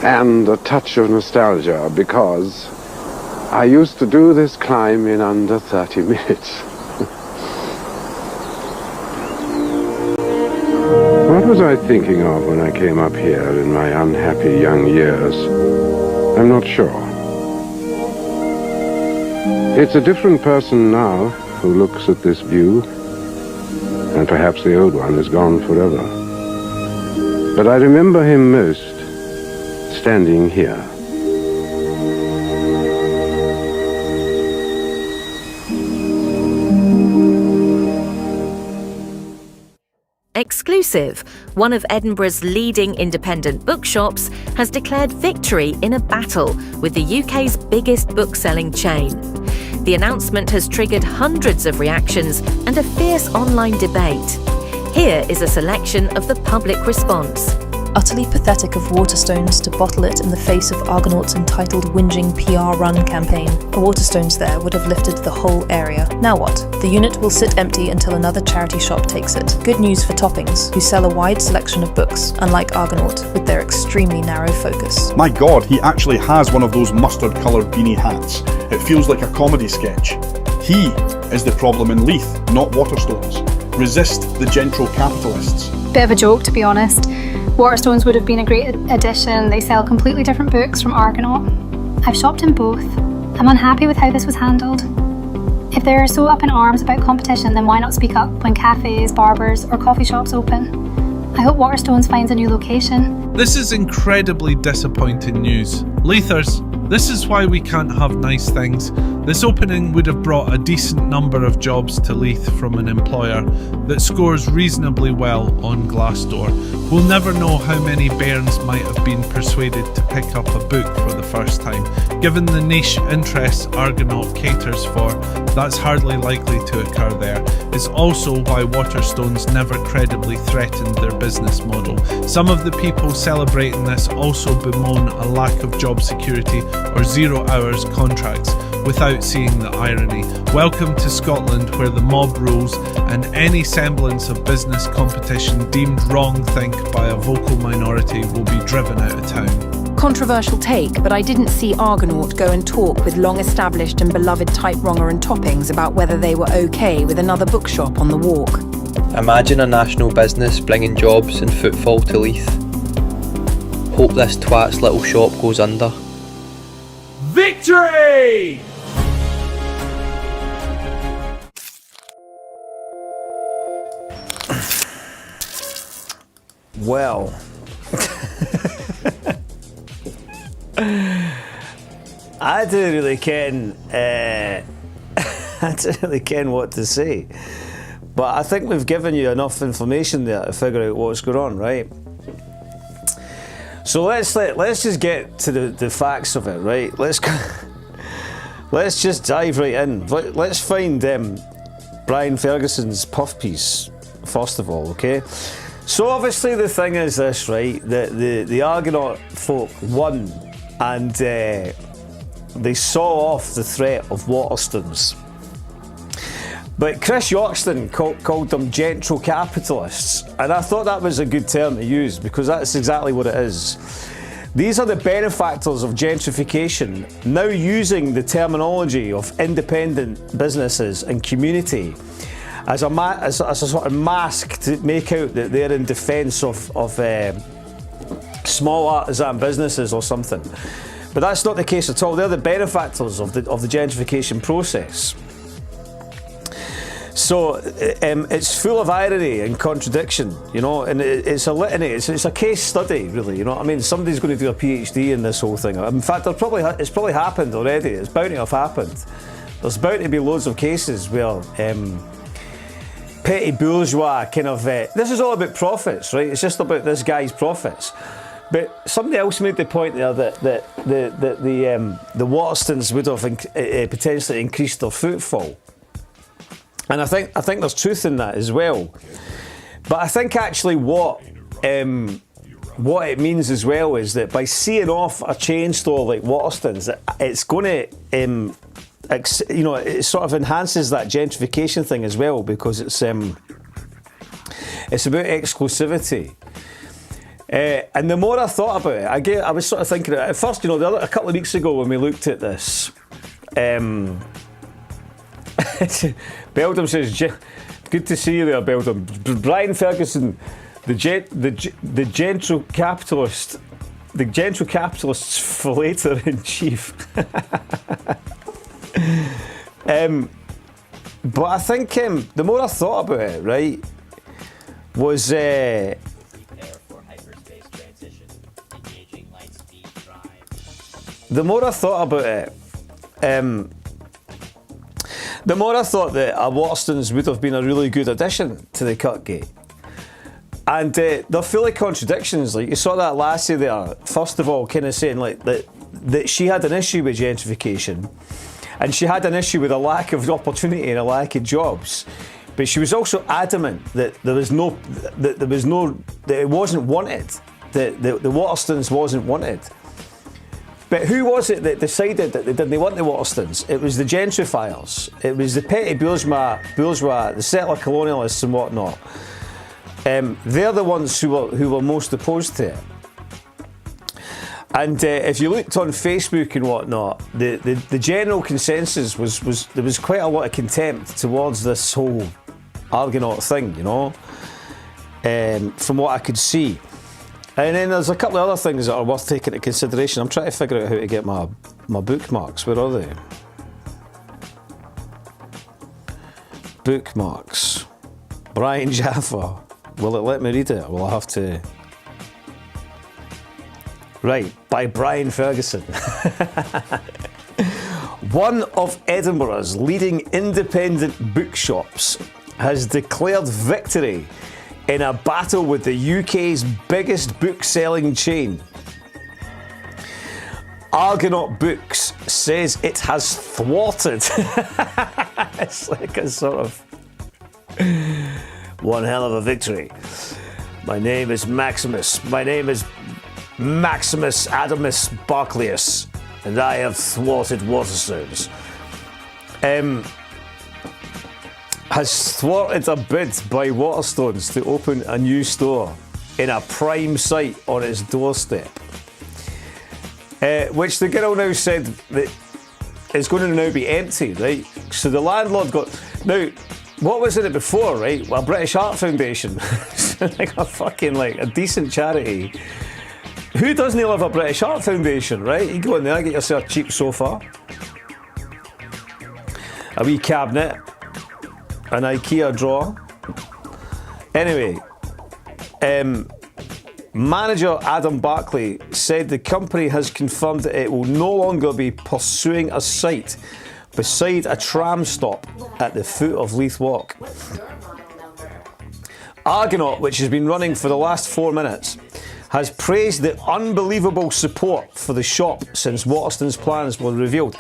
S14: and a touch of nostalgia, because I used to do this climb in under 30 minutes. What was I thinking of when I came up here in my unhappy young years? I'm not sure. It's a different person now who looks at this view, and perhaps the old one is gone forever. But I remember him most standing here.
S15: Exclusive, one of Edinburgh's leading independent bookshops has declared victory in a battle with the UK's biggest book-selling chain. The announcement has triggered hundreds of reactions and a fierce online debate. Here is a selection of the public response.
S16: Utterly pathetic of Waterstones to bottle it in the face of Argonaut's entitled whinging PR run campaign. A Waterstones there would have lifted the whole area. Now what? The unit will sit empty until another charity shop takes it. Good news for Toppings, who sell a wide selection of books, unlike Argonaut, with their extremely narrow focus.
S17: My god, he actually has one of those mustard-coloured beanie hats. It feels like a comedy sketch. He is the problem in Leith, not Waterstones. Resist the Gentro-Capitalists.
S18: Bit of a joke, to be honest. Waterstones would have been a great addition. They sell completely different books from Argonaut. I've shopped in both. I'm unhappy with how this was handled. If they're so up in arms about competition, then why not speak up when cafes, barbers or coffee shops open? I hope Waterstones finds a new location.
S19: This is incredibly disappointing news. Leithers, this is why we can't have nice things. This opening would have brought a decent number of jobs to Leith from an employer that scores reasonably well on Glassdoor. We'll never know how many bairns might have been persuaded to pick up a book for the first time. Given the niche interests Argonaut caters for, that's hardly likely to occur there. It's also why Waterstones never credibly threatened their business model. Some of the people celebrating this also bemoan a lack of job security or 0 hours contracts, without seeing the irony. Welcome to Scotland, where the mob rules and any semblance of business competition deemed wrong think by a vocal minority will be driven out of town.
S20: Controversial take, but I didn't see Argonaut go and talk with long-established and beloved Type Wronger and Toppings about whether they were okay with another bookshop on the walk.
S21: Imagine a national business bringing jobs and footfall to Leith. Hope this twat's little shop goes under.
S3: Victory!
S8: Well, I don't really ken. I don't really ken what to say. But I think we've given you enough information there to figure out what's going on, right? So let's just get to the facts of it, right? Let's just dive right in. Let's find Brian Ferguson's puff piece first of all, okay? So obviously the thing is this, right? The Argonaut folk won, and they saw off the threat of Waterstones. But Chris Yorkston called them Gentro-Capitalists, and I thought that was a good term to use because that's exactly what it is. These are the benefactors of gentrification, now using the terminology of independent businesses and community as a sort of mask to make out that they're in defence of small artisan businesses or something. But that's not the case at all. They're the benefactors of the gentrification process. So it's full of irony and contradiction, you know, and it's a litany. It's a case study, really. You know what I mean? Somebody's going to do a PhD in this whole thing. In fact, it's probably happened already. It's bound to have happened. There's bound to be loads of cases where petty bourgeois kind of. This is all about profits, right? It's just about this guy's profits. But somebody else made the point there that the Waterstones would have potentially increased their footfall. And I think there's truth in that as well. But I think actually what it means as well is that by seeing off a chain store like Waterstones, it's going to, it sort of enhances that gentrification thing as well, because it's about exclusivity. And the more I thought about it, I was sort of thinking at first, you know, a couple of weeks ago when we looked at this. Beldam says, good to see you there, Beldam. Brian Ferguson, the Gentro-Capitalist's flater in chief. But I think the more I thought about it, right, was the more I thought about it, the more I thought that a Waterstones would have been a really good addition to the Cutgate. And they're full of contradictions. Like, you saw that lassie there, first of all, kind of saying like that she had an issue with gentrification, and she had an issue with a lack of opportunity and a lack of jobs. But she was also adamant that it wasn't wanted, that the Waterstones wasn't wanted. But who was it that decided that they didn't want the Waterstones? It was the gentrifiers. It was the petty bourgeois, the settler colonialists and whatnot. They're the ones who were most opposed to it. And if you looked on Facebook and whatnot, the general consensus was there was quite a lot of contempt towards this whole Argonaut thing, you know, from what I could see. And then there's a couple of other things that are worth taking into consideration. I'm trying to figure out how to get my bookmarks. Where are they? Bookmarks. Brian Jaffa. Will it let me read it? Will I have to? Right, by Brian Ferguson. One of Edinburgh's leading independent bookshops has declared victory in a battle with the UK's biggest book-selling chain. Argonaut Books says it has thwarted. It's like a sort of one hell of a victory. My name is Maximus. My name is Maximus Adamus Barclaeus, and I have thwarted Waterstones. Has thwarted a bid by Waterstones to open a new store in a prime site on its doorstep. Which the girl now said that it's going to now be empty, right? So the landlord got... Now, what was in it before, right? Well, a British Art Foundation. Like a fucking, like, a decent charity. Who doesn't love a British Art Foundation, right? You go in there, get yourself a cheap sofa, a wee cabinet, an IKEA drawer. Anyway, Manager Adam Barclay said the company has confirmed that it will no longer be pursuing a site beside a tram stop at the foot of Leith Walk. Argonaut, which has been running for the last 4 minutes, has praised the unbelievable support for the shop since Waterston's plans were revealed.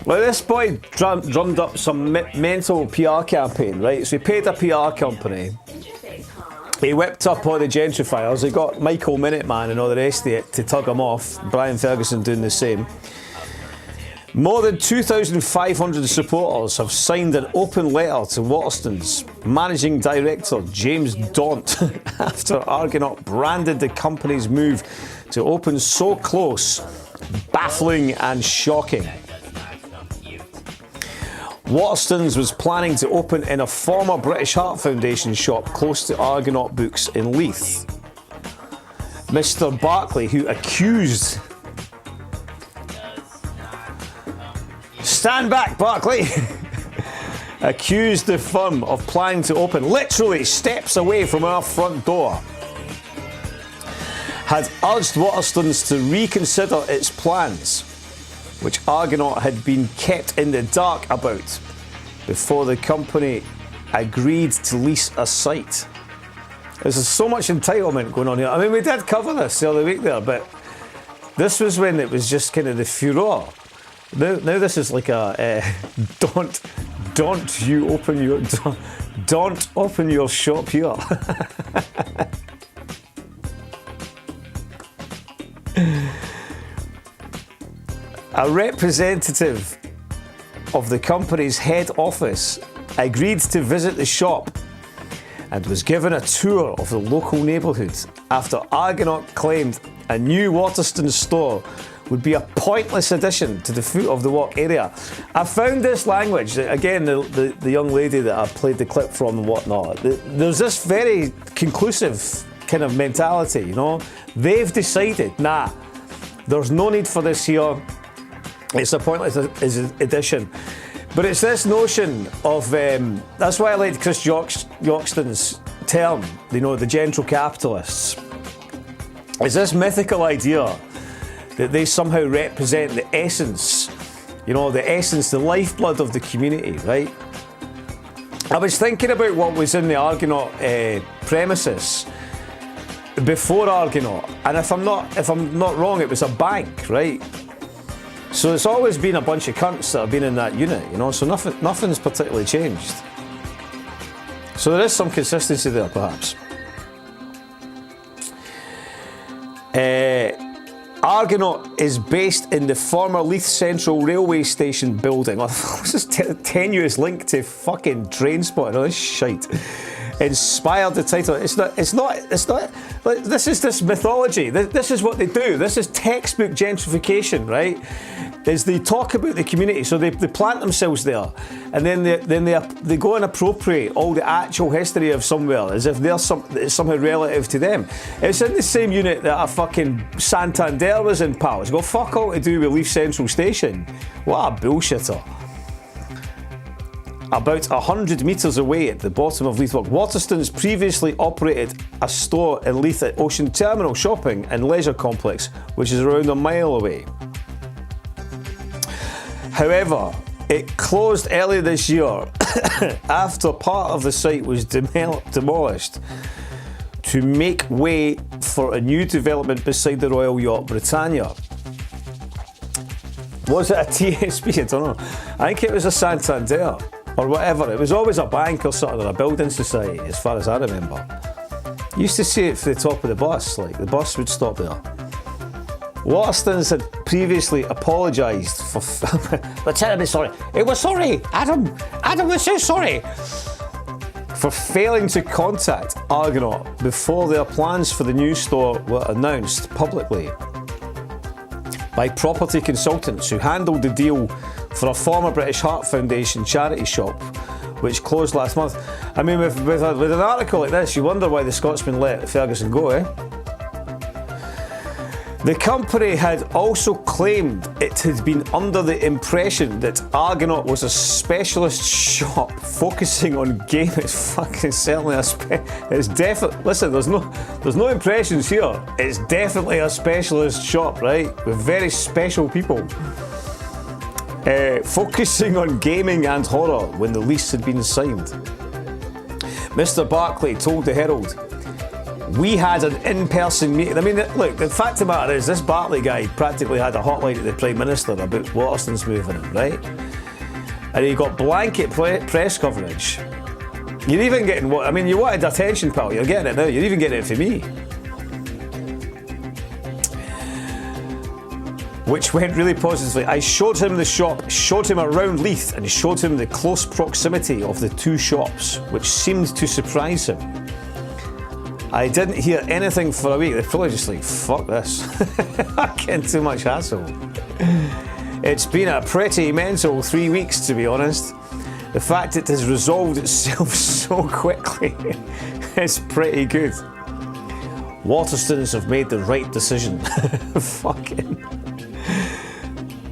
S8: Well, this boy drummed up some mental PR campaign, right? So he paid a PR company. He whipped up all the gentrifiers. He got Michael Minuteman and all the rest of it to tug him off. Brian Ferguson doing the same. More than 2,500 supporters have signed an open letter to Waterston's managing director James Daunt after Argonaut branded the company's move to open so close baffling and shocking. Waterston's was planning to open in a former British Heart Foundation shop close to Argonaut Books in Leith. Mr. Barclay, who accused... Stand back, Barclay! accused the firm of planning to open literally steps away from our front door, had urged Waterstones to reconsider its plans, which Argonaut had been kept in the dark about before the company agreed to lease a site. There's so much entitlement going on here. I mean, we did cover this the other week there, but this was when it was just kind of the furore. Now this is like a don't you open your don't open your shop here. A representative of the company's head office agreed to visit the shop and was given a tour of the local neighbourhood after Argonaut claimed a new Waterstone store would be a pointless addition to the foot of the walk area. I found this language, again, the young lady that I played the clip from and whatnot, there's this very conclusive kind of mentality, you know. They've decided, nah, there's no need for this here. It's a pointless addition. But it's this notion of, that's why I liked Chris Yoxton's term, you know, the Gentro-Capitalists. It's this mythical idea that they somehow represent the essence, you know, the essence, the lifeblood of the community, right? I was thinking about what was in the Argonaut premises before Argonaut, and if I'm not wrong, it was a bank, right? So it's always been a bunch of cunts that have been in that unit, you know, so nothing's particularly changed. So there is some consistency there, perhaps. Argonaut is based in the former Leith Central Railway Station building. What's this tenuous link to fucking train spotting? Oh, this shite. Inspired the title. It's not. This is this mythology. This is what they do. This is textbook gentrification, right? Is they talk about the community, so they plant themselves there, and then they go and appropriate all the actual history of somewhere as if it's somehow relative to them. It's in the same unit that a fucking Santander was in, pal. It's got fuck all to do with Leith Central Station. What a bullshitter. About 100 metres away at the bottom of Leith Walk, Waterstones previously operated a store in Leith at Ocean Terminal Shopping and Leisure Complex, which is around a mile away. However, it closed earlier this year after part of the site was demolished to make way for a new development beside the Royal Yacht Britannia. Was it a TSB? I don't know. I think it was a Santander or whatever. It was always a bank or something, or a building society, as far as I remember. You used to see it for the top of the bus, like the bus would stop there. Waterstones had previously apologised for... We're terribly sorry. It was sorry, Adam. Adam was so sorry. For failing to contact Argonaut before their plans for the new store were announced publicly by property consultants who handled the deal for a former British Heart Foundation charity shop which closed last month. I mean, with an article like this, you wonder why the Scotsman let Ferguson go, eh? The company had also claimed it had been under the impression that Argonaut was a specialist shop focusing on game. It's fucking certainly it's definitely, listen, there's no impressions here. It's definitely a specialist shop, right? With very special people. Focusing on gaming and horror when the lease had been signed. Mr. Barclay told the Herald, "We had an in-person meeting." I mean, look, the fact of the matter is, this Barclay guy practically had a hotline to the Prime Minister about Waterstones moving him, right? And he got blanket press coverage. You're even getting what? I mean, you wanted attention, pal. You're getting it now. You're even getting it from me. Which went really positively. I showed him the shop, showed him around Leith, and showed him the close proximity of the two shops, which seemed to surprise him. I didn't hear anything for a week. They're probably just like, fuck this. I'm getting too much hassle. It's been a pretty mental 3 weeks, to be honest. The fact it has resolved itself so quickly is pretty good. Waterstones have made the right decision. Fucking.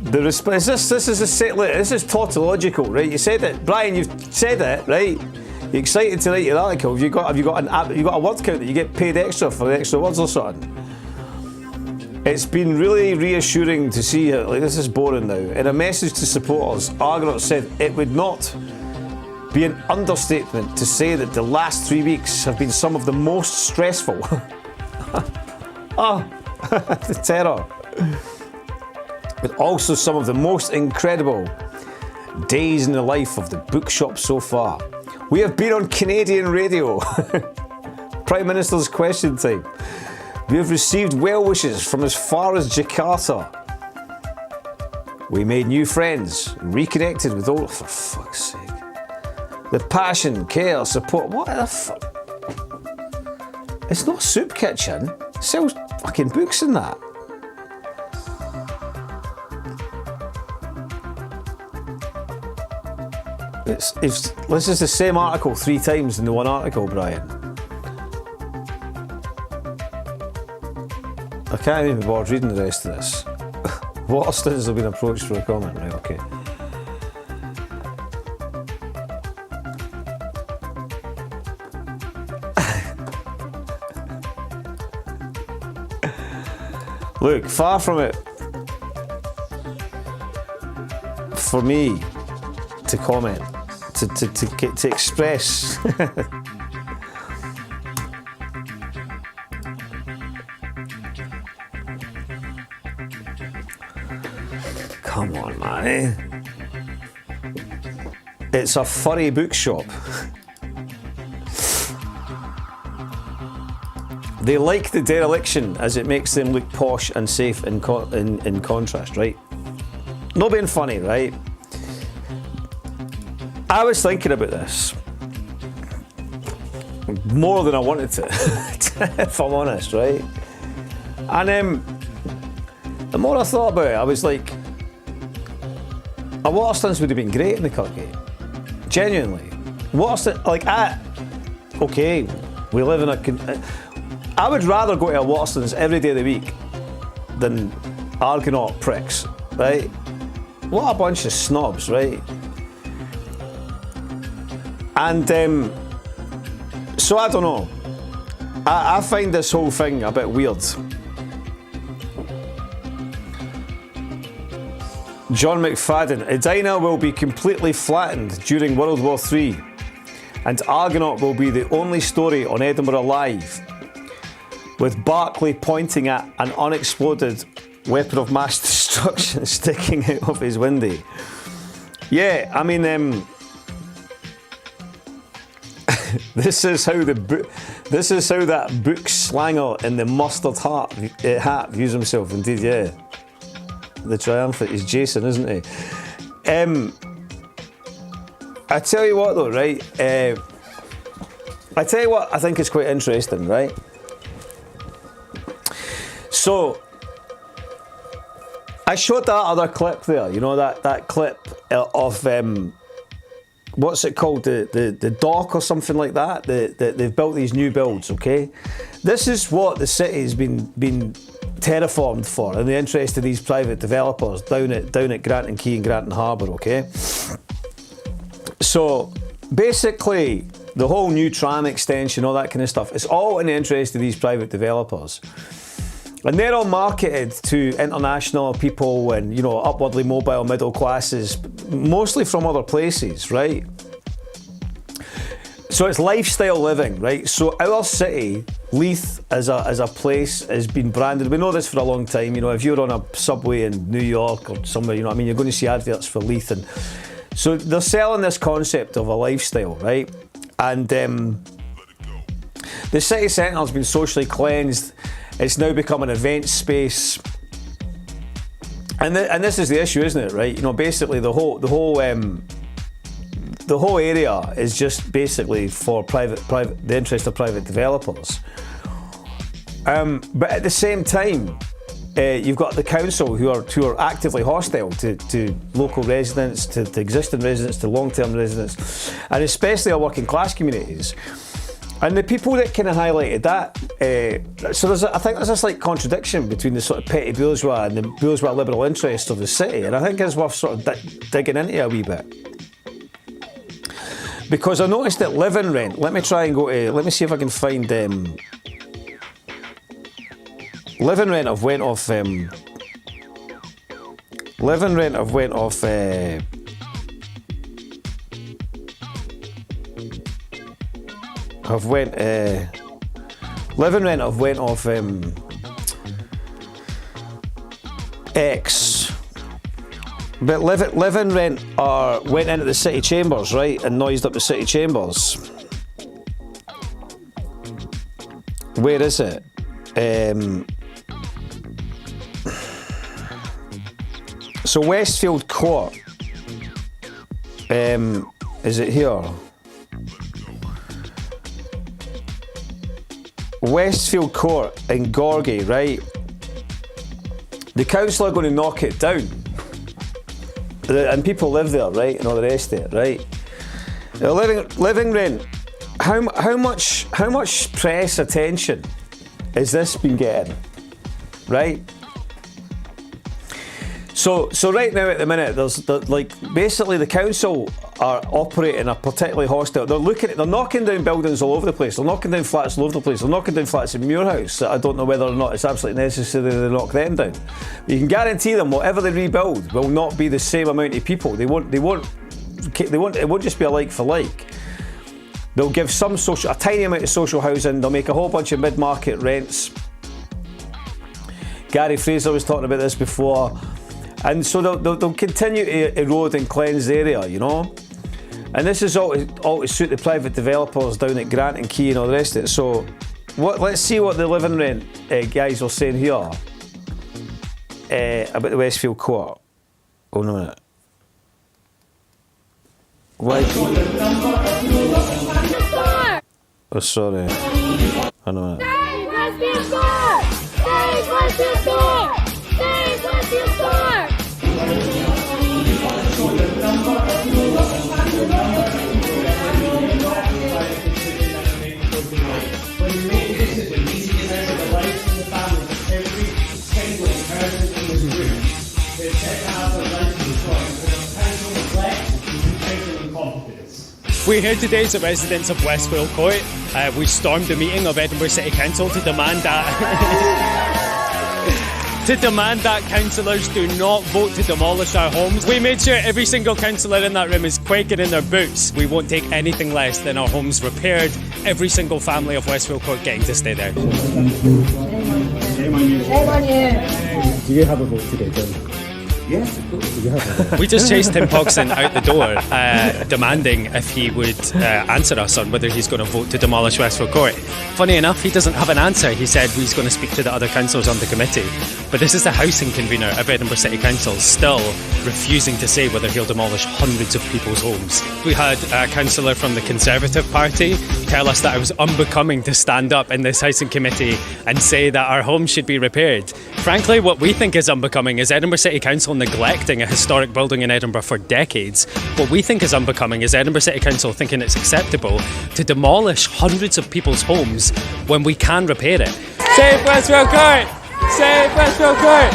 S8: The response. This is tautological, right? You said it, Brian. You've said it, right? You're excited to write your article. Have you got a word count that you get paid extra for the extra words or something? It's been really reassuring to see it. Like, this is boring now. In a message to supporters, Argonaut said it would not be an understatement to say that the last 3 weeks have been some of the most stressful. The terror. But also some of the most incredible days in the life of the bookshop so far. We have been on Canadian radio. Prime Minister's question time. We have received well wishes from as far as Jakarta. We made new friends, reconnected with all. For fuck's sake. The passion, care, support. What the fuck? It's not Soup Kitchen. It sells fucking books in that. This is the same article 3 times in the one article, Brian. I can't even be bothered reading the rest of this. Waterstones have been approached for a comment, right? Okay. Look, far from it for me to comment, to express come on, man. It's a furry bookshop. They like the dereliction as it makes them look posh and safe in contrast, right? Not being funny, right? I was thinking about this more than I wanted to, if I'm honest, right? And the more I thought about it, I was like, a Waterstones would have been great in the Kirkgate. Genuinely. Waterstones, like, okay, we live in a... I would rather go to a Waterstones every day of the week than Argonaut pricks, right? What a bunch of snobs, right? And so I don't know. I find this whole thing a bit weird. John McFadden, Edina will be completely flattened during World War III, and Argonaut will be the only story on Edinburgh Live, with Barclay pointing at an unexploded weapon of mass destruction sticking out of his window. Yeah, I mean, this is how that book slanger in the mustard hat views himself. Indeed, yeah. The triumphant is Jason, isn't he? I tell you what, though, right? I tell you what I think is quite interesting, right? So, I showed that other clip there. You know that clip of what's it called? The dock or something like that. They've built these new builds. Okay, this is what the city's been terraformed for in the interest of these private developers down at Granton Quay and Granton Harbour, okay? So basically, the whole new tram extension, all that kind of stuff, it's all in the interest of these private developers. And they're all marketed to international people and, you know, upwardly mobile middle classes, mostly from other places, right? So it's lifestyle living, right? So our city, Leith, as a place, has been branded. We know this for a long time. You know, if you're on a subway in New York or somewhere, you know what I mean, you're going to see adverts for Leith. And so they're selling this concept of a lifestyle, right? And the city centre has been socially cleansed. It's now become an event space. And this is the issue, isn't it, right? You know, basically the whole area is just basically for the interest of private developers. But at the same time, you've got the council who are actively hostile to local residents, to existing residents, to long-term residents, and especially our working class communities. And the people that kind of highlighted that, so I think there's a slight contradiction between the sort of petty bourgeois and the bourgeois liberal interests of the city, and I think it's worth sort of digging into a wee bit. Because I noticed that living rent, let me see if I can find living rent have went off living rent have went off X. But living rent went into the city chambers, right, and noised up the city chambers. Where is it? So Westfield Court. Is it here? Westfield Court in Gorgie, right? The council are going to knock it down. And people live there, right, and all the rest of it, right? The living rent. How much press attention has this been getting, right? So right now at the minute, basically the council are operating a particularly hostile. They're knocking down buildings all over the place. They're knocking down flats all over the place. They're knocking down flats in Muirhouse that I don't know whether or not it's absolutely necessary they knock them down. But you can guarantee them whatever they rebuild will not be the same amount of people. It won't just be a like for like. They'll give a tiny amount of social housing. They'll make a whole bunch of mid-market rents. Gary Fraser was talking about this before. And so they'll continue to erode and cleanse the area, you know? And this is all to suit the private developers down at Granton Quay and all the rest of it. So let's see what the living rent guys are saying here about the Westfield Court. Oh, no, a minute. Oh, sorry. I know it.
S1: We're here today as the residents of Westfield Court. We stormed the meeting of Edinburgh City Council to demand that councillors do not vote to demolish our homes. We made sure every single councillor in that room is quaking in their boots. We won't take anything less than our homes repaired. Every single family of Westfield Court getting to stay there.
S22: Shame on you. Shame on you. Do you have a vote today, John? Yes, of course.
S1: We just chased Tim Pogson out the door, demanding if he would answer us on whether he's going to vote to demolish Westfield Court. Funny enough, he doesn't have an answer. He said he's going to speak to the other councillors on the committee. But this is the housing convener of Edinburgh City Council still refusing to say whether he'll demolish hundreds of people's homes. We had a councillor from the Conservative Party tell us that it was unbecoming to stand up in this housing committee and say that our homes should be repaired. Frankly, what we think is unbecoming is Edinburgh City Council neglecting a historic building in Edinburgh for decades. What we think is unbecoming is Edinburgh City Council thinking it's acceptable to demolish hundreds of people's homes when we can repair it. Save Westfield Court!
S3: Save Westfield Court!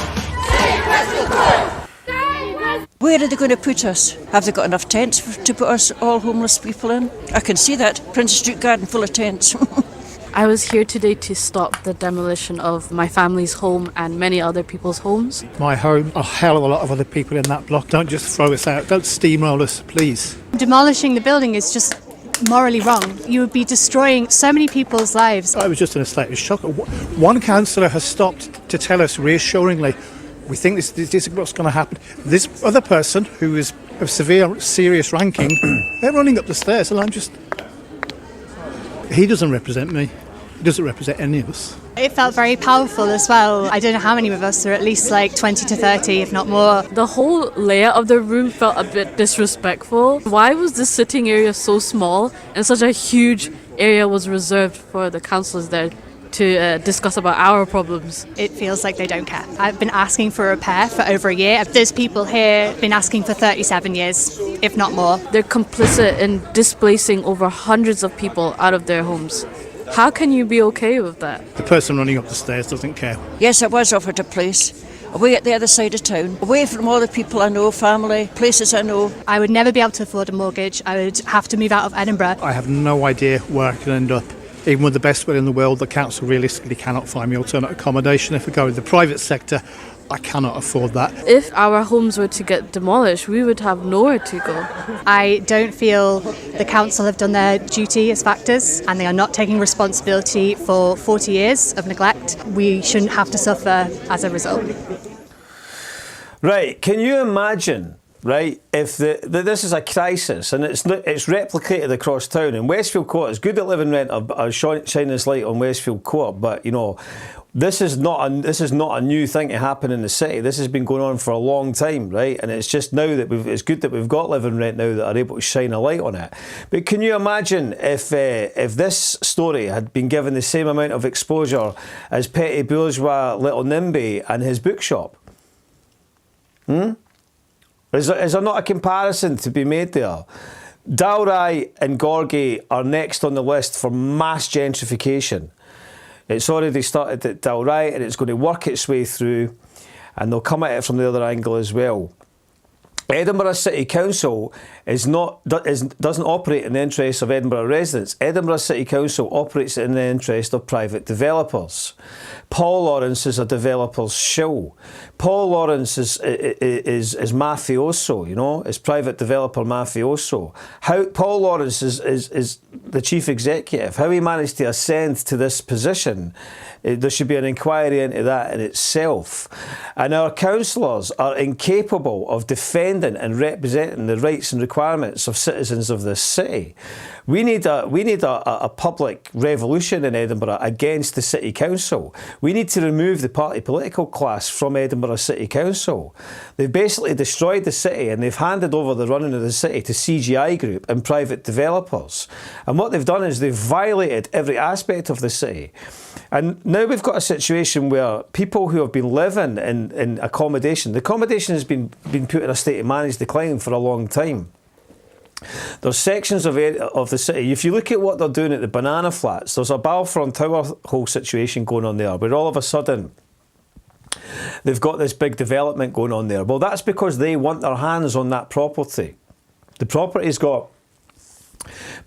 S3: Save Westfield Court!
S2: Where are they going to put us? Have they got enough tents to put us all homeless people in? I can see that. Prince Street Garden full of tents.
S4: I was here today to stop the demolition of my family's home and many other people's homes.
S23: My home, a hell of a lot of other people in that block. Don't just throw us out. Don't steamroll us, please.
S18: Demolishing the building is just morally wrong. You would be destroying so many people's lives.
S23: I was just in a state of shock. One councillor has stopped to tell us reassuringly, we think this is what's going to happen. This other person, who is of serious ranking, they're running up the stairs, and I'm just... He doesn't represent me. He doesn't represent any of us.
S18: It felt very powerful as well. I don't know how many of us, there are at least like 20 to 30, if not more.
S4: The whole layout of the room felt a bit disrespectful. Why was the sitting area so small and such a huge area was reserved for the councillors there to discuss about our problems?
S18: It feels like they don't care. I've been asking for a repair for over a year. There's people here been asking for 37 years, if not more.
S4: They're complicit in displacing over hundreds of people out of their homes. How can you be okay with that?
S23: The person running up the stairs doesn't care.
S2: Yes, I was offered a place. Away at the other side of town. Away from all the people I know, family, places I know.
S18: I would never be able to afford a mortgage. I would have to move out of Edinburgh.
S23: I have no idea where I can end up. Even with the best will in the world, the council realistically cannot find me alternate accommodation. If I go in the private sector, I cannot afford that.
S4: If our homes were to get demolished, we would have nowhere to go.
S18: I don't feel the council have done their duty as factors, and they are not taking responsibility for 40 years of neglect. We shouldn't have to suffer as a result.
S8: Right, can you imagine, right, if this is a crisis and it's replicated across town, and Westfield Court is good at Live and Rent are shining this light on Westfield Court, but you know, this is not a new thing to happen in the city. This has been going on for a long time, right? And it's just now that it's good that we've got Live and Rent now that are able to shine a light on it. But can you imagine if this story had been given the same amount of exposure as petty bourgeois little NIMBY and his bookshop? Is there not a comparison to be made there? Dalry and Gorgie are next on the list for mass gentrification. It's already started at Dalry and it's going to work its way through, and they'll come at it from the other angle as well. Edinburgh City Council doesn't operate in the interests of Edinburgh residents. Edinburgh City Council operates in the interest of private developers. Paul Lawrence is a developer's shill. Paul Lawrence is mafioso, you know, is private developer mafioso. How Paul Lawrence is the chief executive, how he managed to ascend to this position, there should be an inquiry into that in itself. And our councillors are incapable of defending and representing the rights and requirements of citizens of this city. We need a public revolution in Edinburgh against the City Council. We need to remove the party political class from Edinburgh City Council. They've basically destroyed the city and they've handed over the running of the city to CGI Group and private developers. And what they've done is they've violated every aspect of the city. And now we've got a situation where people who have been living in accommodation, the accommodation has been put in a state of managed decline for a long time. There's sections of the city, if you look at what they're doing at the Banana Flats, there's a Balfron Tower whole situation going on there, where all of a sudden they've got this big development going on there. Well, that's because they want their hands on that property. The property's got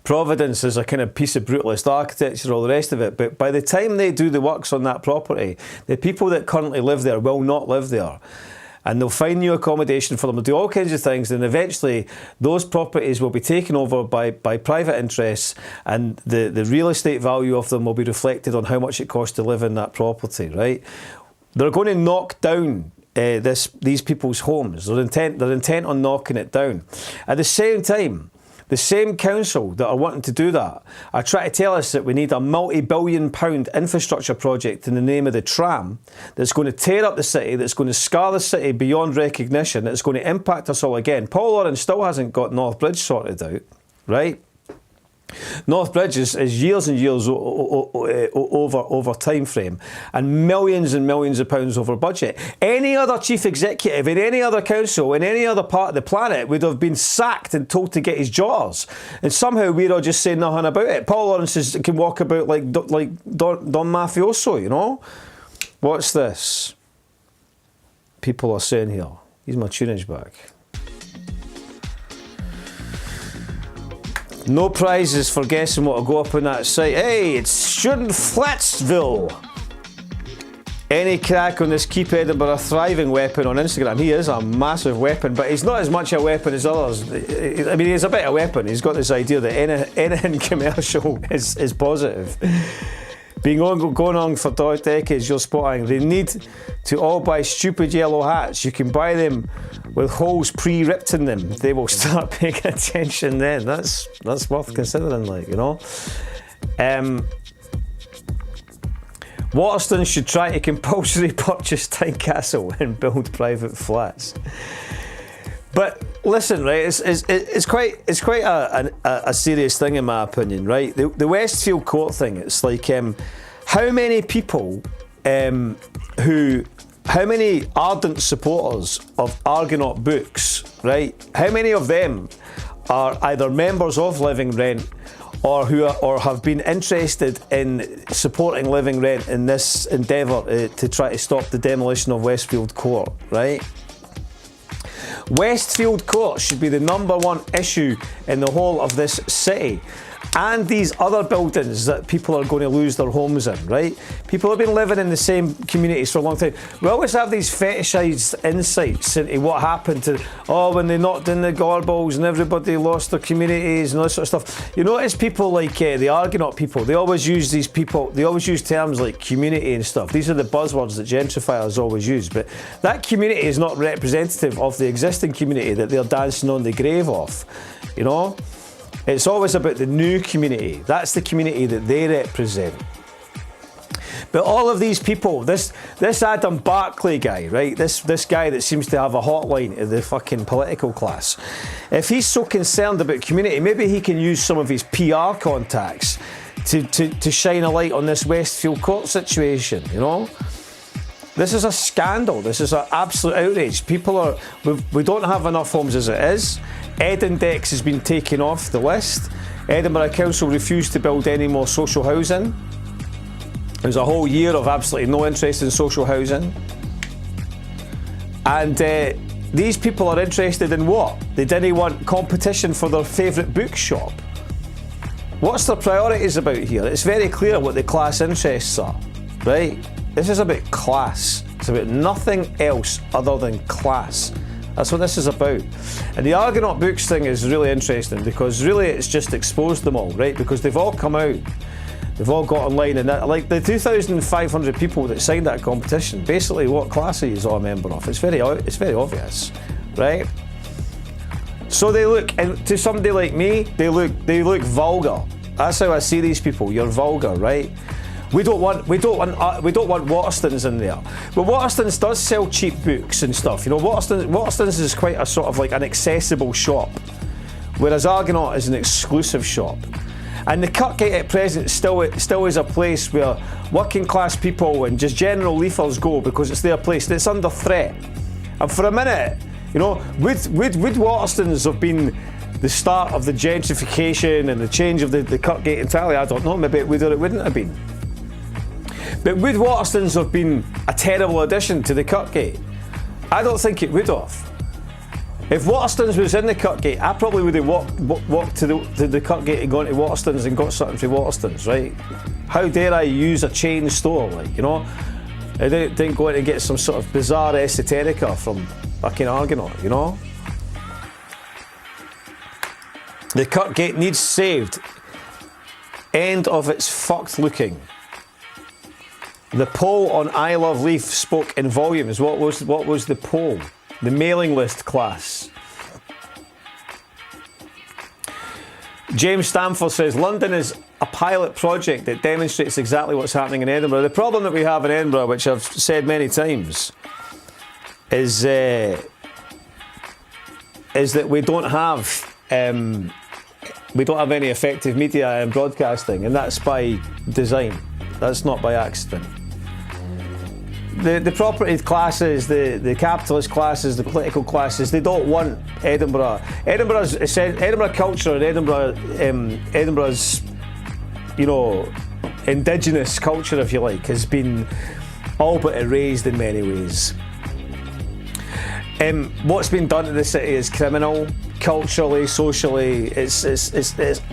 S8: Providence as a kind of piece of brutalist architecture, all the rest of it, but by the time they do the works on that property, the people that currently live there will not live there. And they'll find new accommodation for them, they'll do all kinds of things, and eventually those properties will be taken over by private interests, and the real estate value of them will be reflected on how much it costs to live in that property, right? They're going to knock down these people's homes. They're intent on knocking it down. At the same time, the same council that are wanting to do that are trying to tell us that we need a multi-billion-pound infrastructure project in the name of the tram that's going to tear up the city, that's going to scar the city beyond recognition, that's going to impact us all again. Paul Lawrence still hasn't got North Bridge sorted out, right? North Bridge is years and years over time frame and millions of pounds over budget. Any other chief executive in any other council in any other part of the planet would have been sacked and told to get his jaws, and somehow we're all just saying nothing about it. Paul Lawrence can walk about like Don Mafioso, you know. What's this? People are saying here. Use my tunage back. No prizes for guessing what will go up on that site. Hey, it's Student Flatsville. Any crack on this Keep Edinburgh a Thriving weapon on Instagram? He is a massive weapon, but he's not as much a weapon as others. I mean, he's a bit of a weapon. He's got this idea that anything commercial is positive. Going on for decades, you're spotting. They need to all buy stupid yellow hats. You can buy them with holes pre-ripped in them. They will start paying attention then. That's worth considering, like, you know. Waterstones should try to compulsory purchase Tynecastle and build private flats. But listen, right? It's quite a serious thing in my opinion, right? The Westfield Court thing. It's like how many people how many ardent supporters of Argonaut books, right? How many of them are either members of Living Rent or have been interested in supporting Living Rent in this endeavour to try to stop the demolition of Westfield Court, right? Westfield Court should be the #1 issue in the whole of this city. And these other buildings that people are going to lose their homes in, right? People have been living in the same communities for a long time. We always have these fetishised insights into what happened to, when they knocked in the Gorbals and everybody lost their communities and all that sort of stuff. You notice people like the Argonaut people, they always use terms like community and stuff. These are the buzzwords that gentrifiers always use, but that community is not representative of the existing community that they're dancing on the grave of, you know? It's always about the new community. That's the community that they represent. But all of these people, this Adam Barclay guy, right? This guy that seems to have a hotline to the fucking political class. If he's so concerned about community, maybe he can use some of his PR contacts to shine a light on this Westfield Court situation, you know? This is a scandal. This is an absolute outrage. We don't have enough homes as it is. Edindex has been taken off the list. Edinburgh Council refused to build any more social housing. There's a whole year of absolutely no interest in social housing. And these people are interested in what? They didn't want competition for their favourite bookshop. What's their priorities about here? It's very clear what the class interests are, right? This is about class. It's about nothing else other than class. That's what this is about. And the Argonaut books thing is really interesting because really it's just exposed them all, right? Because they've all come out. They've all got online and that, like the 2,500 people that signed that competition, basically what class are you all a member of? It's very obvious, right? So they look, and to somebody like me, they look vulgar. That's how I see these people. You're vulgar, right? We don't want Waterstones in there. But Waterstones does sell cheap books and stuff. You know, Waterstones is quite a sort of like an accessible shop, whereas Argonaut is an exclusive shop. And the Cutgate at present still is a place where working class people and just general leafers go because it's their place. It's under threat. And for a minute, you know, would Waterstones have been the start of the gentrification and the change of the Cutgate entirely? I don't know. Maybe it would or it wouldn't have been. But would Waterstones have been a terrible addition to the Cutgate? I don't think it would have. If Waterstones was in the Cutgate, I probably would have walked to the Cutgate and gone to Waterstones and got something from Waterstones, right? How dare I use a chain store, like, you know? I didn't go in and get some sort of bizarre esoterica from fucking Argonaut, you know? The Cutgate needs saved. End of its fucked looking. The poll on I Love Leith spoke in volumes. What was the poll? The mailing list class. James Stamford says London is a pilot project that demonstrates exactly what's happening in Edinburgh. The problem that we have in Edinburgh, which I've said many times, is that we don't have any effective media and broadcasting, and that's by design. That's not by accident. The property classes, the capitalist classes, the political classes, they don't want Edinburgh. Edinburgh culture and Edinburgh's, you know, indigenous culture, if you like, has been all but erased in many ways. What's been done to the city is criminal, culturally, socially. It's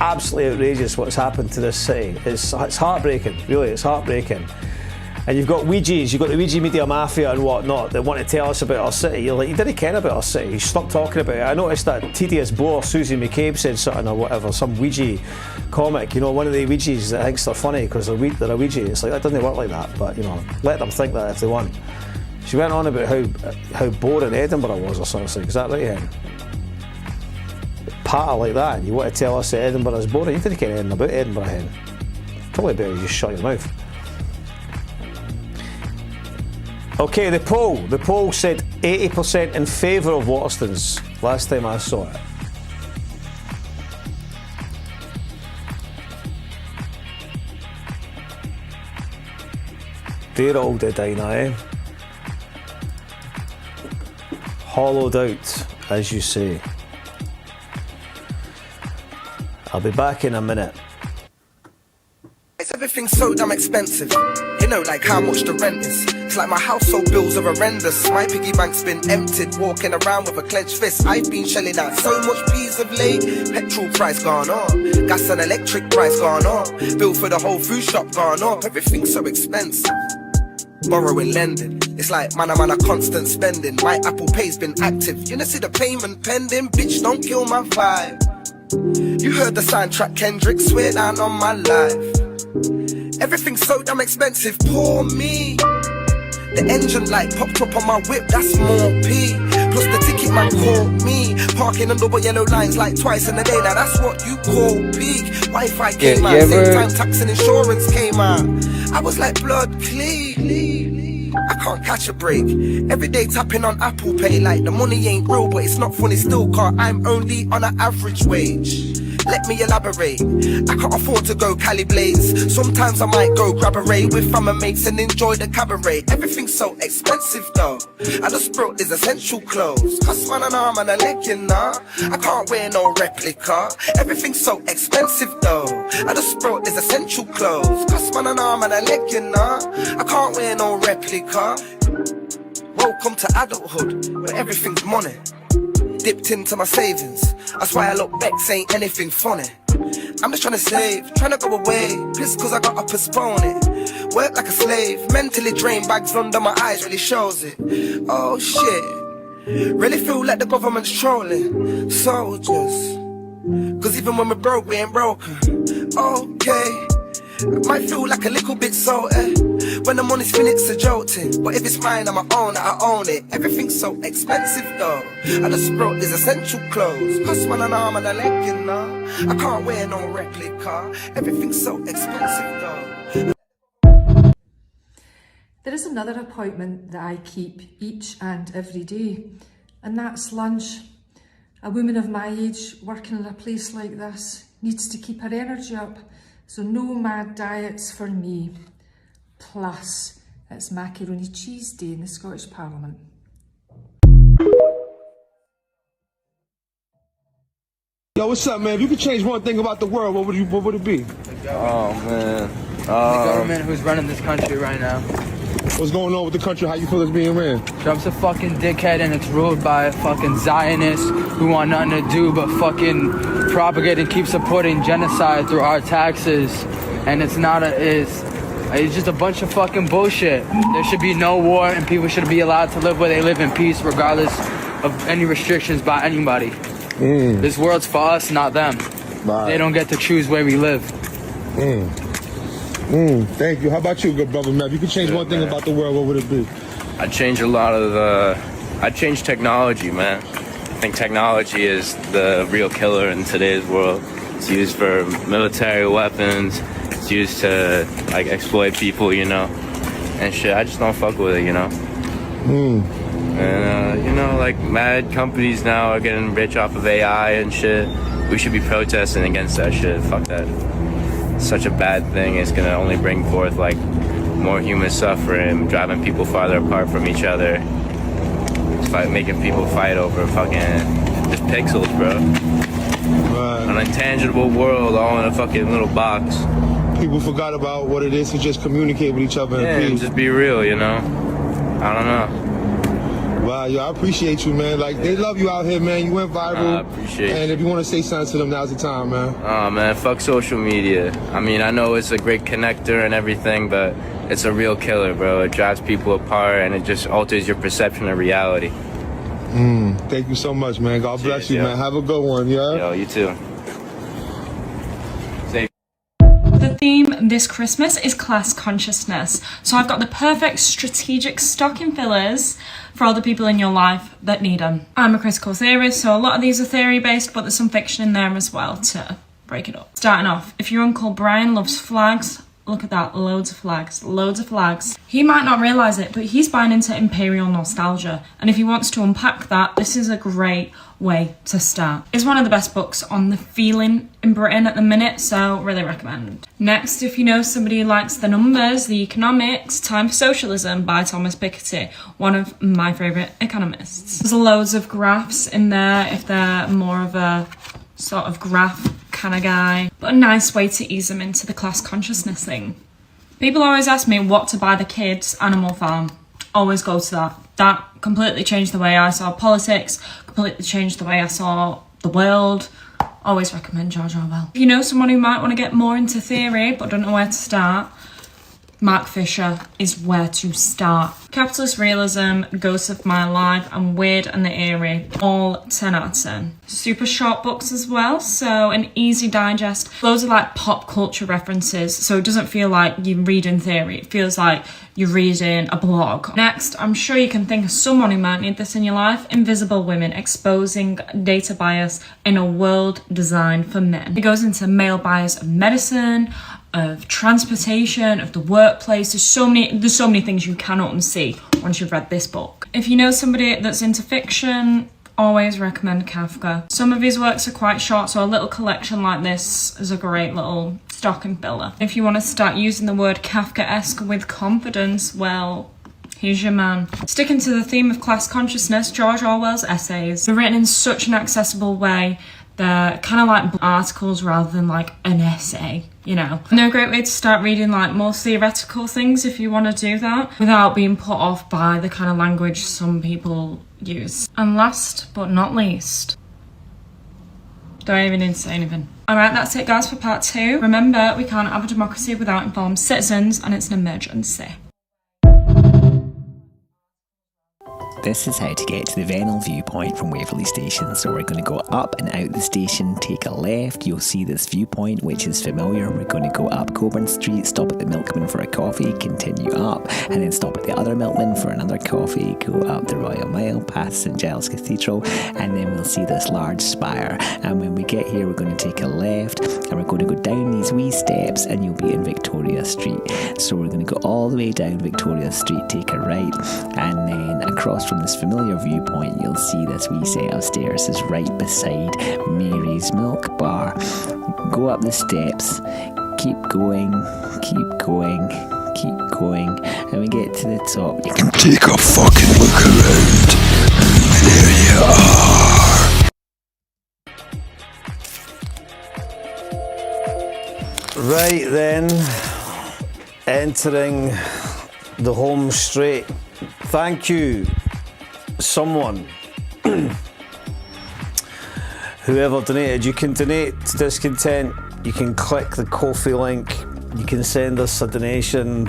S8: absolutely outrageous what's happened to this city. It's heartbreaking, really, it's heartbreaking. And you've got Ouija's, you've got the Ouija media mafia and whatnot that want to tell us about our city. You're like, you didn't care about our city, you stopped talking about it. I noticed that tedious bore Susie McCabe said something or whatever, some Ouija comic, you know, one of the Ouijas that thinks they're funny because they're a Ouija. It's like, that doesn't work like that, but you know, let them think that if they want. She went on about how boring Edinburgh was or something. Is that right, Hen? Patter like that, and you want to tell us that Edinburgh is boring? You didn't care anything about Edinburgh, Hen. Probably better you just shut your mouth. Okay, the poll said 80% in favour of Waterstones last time I saw it. Dear old Edina, eh? Hollowed out, as you say. I'll be back in a minute.
S5: Everything's so damn expensive. You know, like how much the rent is. It's like my household bills are horrendous. My piggy bank's been emptied, walking around with a clenched fist. I've been shelling out so much peas of late. Petrol price gone up, gas and electric price gone up, bill for the whole food shop gone up. Everything's so expensive. Borrowing, lending, it's like man, I'm on a constant spending. My Apple Pay's been active, you know, see the payment pending. Bitch, don't kill my vibe. You heard the soundtrack, Kendrick, swear down on my life. Everything's so damn expensive, poor me. The engine light popped up on my whip, that's more P. Plus the ticket man called me. Parking on double yellow lines like twice in a day, now that's what you call peak. Wi-Fi came out, same time tax and insurance came out. I was like blood clean. I can't catch a break. Every day tapping on Apple Pay like the money ain't real, but it's not funny still, car I'm only on an average wage. Let me elaborate. I can't afford to go Cali Blaze. Sometimes I might go grab a ray with family mates and enjoy the cabaret. Everything's so expensive though. I just brought these essential clothes. Cost man an arm and a leg, you know. I can't wear no replica. Everything's so expensive though. I just brought these essential clothes. Cost man an arm and a leg, you know. I can't wear no replica. Welcome to adulthood, where everything's money. Dipped into my savings, that's why I look back, ain't anything funny. I'm just trying to save, trying to go away, pissed cause I gotta postpone it. Work like a slave, mentally drained, bags under my eyes really shows it. Oh shit, really feel like the government's trolling soldiers. Cause even when we're broke, we ain't broken. Okay, might feel like a little bit salty when the money's finished, a jolting. But if it's mine, I'm own it, I own it. Everything's so expensive though. I just brought these essential clothes. Cost man an arm and a leg, you know. I can't wear no replica. Everything's so expensive though.
S6: There is another appointment that I keep each and every day, and that's lunch. A woman of my age working in a place like this needs to keep her energy up, so no mad diets for me. Plus, it's macaroni cheese day in the Scottish Parliament.
S10: Yo, what's up, man? If you could change one thing about the world, what would it be?
S7: Oh, man. The government who's running this country right now.
S10: What's going on with the country? How you feel it's being ran?
S7: Trump's a fucking dickhead and it's ruled by a fucking Zionist who want nothing to do but fucking propagate and keep supporting genocide through our taxes. And it's just a bunch of fucking bullshit. There should be no war and people should be allowed to live where they live in peace regardless of any restrictions by anybody. This world's for us, not them. They don't get to choose where we live.
S10: Thank you. How about you, good brother, man? If you could change one thing about the world, what would it be?
S24: I'd change I'd change technology, man. I think technology is the real killer in today's world. It's used for military weapons. It's used to, like, exploit people, you know, and shit. I just don't fuck with it, you know. And, you know, like, mad companies now are getting rich off of AI and shit. We should be protesting against that shit. Fuck that. It's such a bad thing. It's gonna only bring forth, like, more human suffering, driving people farther apart from each other. Making people fight over fucking just pixels, bro. An intangible world all in a fucking little box.
S10: people forgot about what it is to just communicate with each other
S24: Yeah,
S10: and
S24: and
S10: peace.
S24: just be real, you know? I don't know.
S10: Wow, yo, I appreciate you, man. Like, they love you out here, man. You went viral.
S24: I appreciate
S10: And if you want to say something to them, now's the time, man.
S24: Oh, man, fuck social media. I mean, I know it's a great connector and everything, but it's a real killer, bro. It drives people apart, and it just alters your perception of reality.
S10: Thank you so much, man. God bless you,
S24: yo.
S10: man. Have a good one, yeah?
S24: Yo, you too.
S9: The theme this Christmas is class consciousness. So I've got the perfect strategic stocking fillers for all the people in your life that need them. I'm a critical theorist, so a lot of these are theory based, but there's some fiction in there as well to break it up. Starting off, if your Uncle Brian loves flags, look at that, loads of flags, loads of flags. He might not realise it, but he's buying into imperial nostalgia. And if he wants to unpack that, this is a great way to start. It's one of the best books on the feeling in Britain at the minute, so really recommend. Next, if you know somebody who likes the numbers, the economics, Time for Socialism by Thomas Piketty, one of my favourite economists. There's loads of graphs in there if they're more of a sort of graph kind of guy, but a nice way to ease them into the class consciousness thing. People always ask me what to buy the kids. Animal Farm. Always go to that. That completely changed the way I saw politics, completely changed the way I saw the world. Always recommend George Orwell. If you know someone who might want to get more into theory but don't know where to start, Mark Fisher is where to start. Capitalist Realism, Ghosts of My Life, and Weird and the Eerie, all 10 out of 10. Super short books as well, so an easy digest. Loads of like pop culture references, so it doesn't feel like you're reading theory, it feels like you're reading a blog. Next, I'm sure you can think of someone who might need this in your life. Invisible Women, Exposing Data Bias in a World Designed for Men. It goes into male bias of medicine, of transportation, of the workplace. There's so many things you cannot unsee once you've read this book. If you know somebody that's into fiction, always recommend Kafka. Some of his works are quite short, so a little collection like this is a great little stocking filler. If you want to start using the word Kafkaesque with confidence, well, here's your man. Sticking to the theme of class consciousness, George Orwell's essays. They're written in such an accessible way. They're kind of like articles rather than like an essay, you know. And they're a great way to start reading like more theoretical things if you want to do that without being put off by the kind of language some people use. And last but not least, don't even need to say anything. Alright, that's it guys for part 2. Remember, we can't have a democracy without informed citizens, and it's an emergency.
S11: This is how to get to the Vennel viewpoint from Waverley Station. So we're going to go up and out the station, take a left, you'll see this viewpoint which is familiar. We're going to go up Coburn Street, stop at the Milkman for a coffee, continue up, and then stop at the other Milkman for another coffee, go up the Royal Mile, past St Giles Cathedral, and then we'll see this large spire. And when we get here, we're going to take a left, and we're going to go down these wee steps, and you'll be in Victoria Street. So we're going to go all the way down Victoria Street, take a right, and then across from this familiar viewpoint, you'll see this wee set of stairs is right beside Mary's Milk Bar. Go up the steps, keep going, and we get to the top. You can take a fucking look around, and there you are.
S8: Right then, entering the home straight. Thank you, someone, whoever donated. You can donate to Discontent, you can click the Ko-fi link, you can send us a donation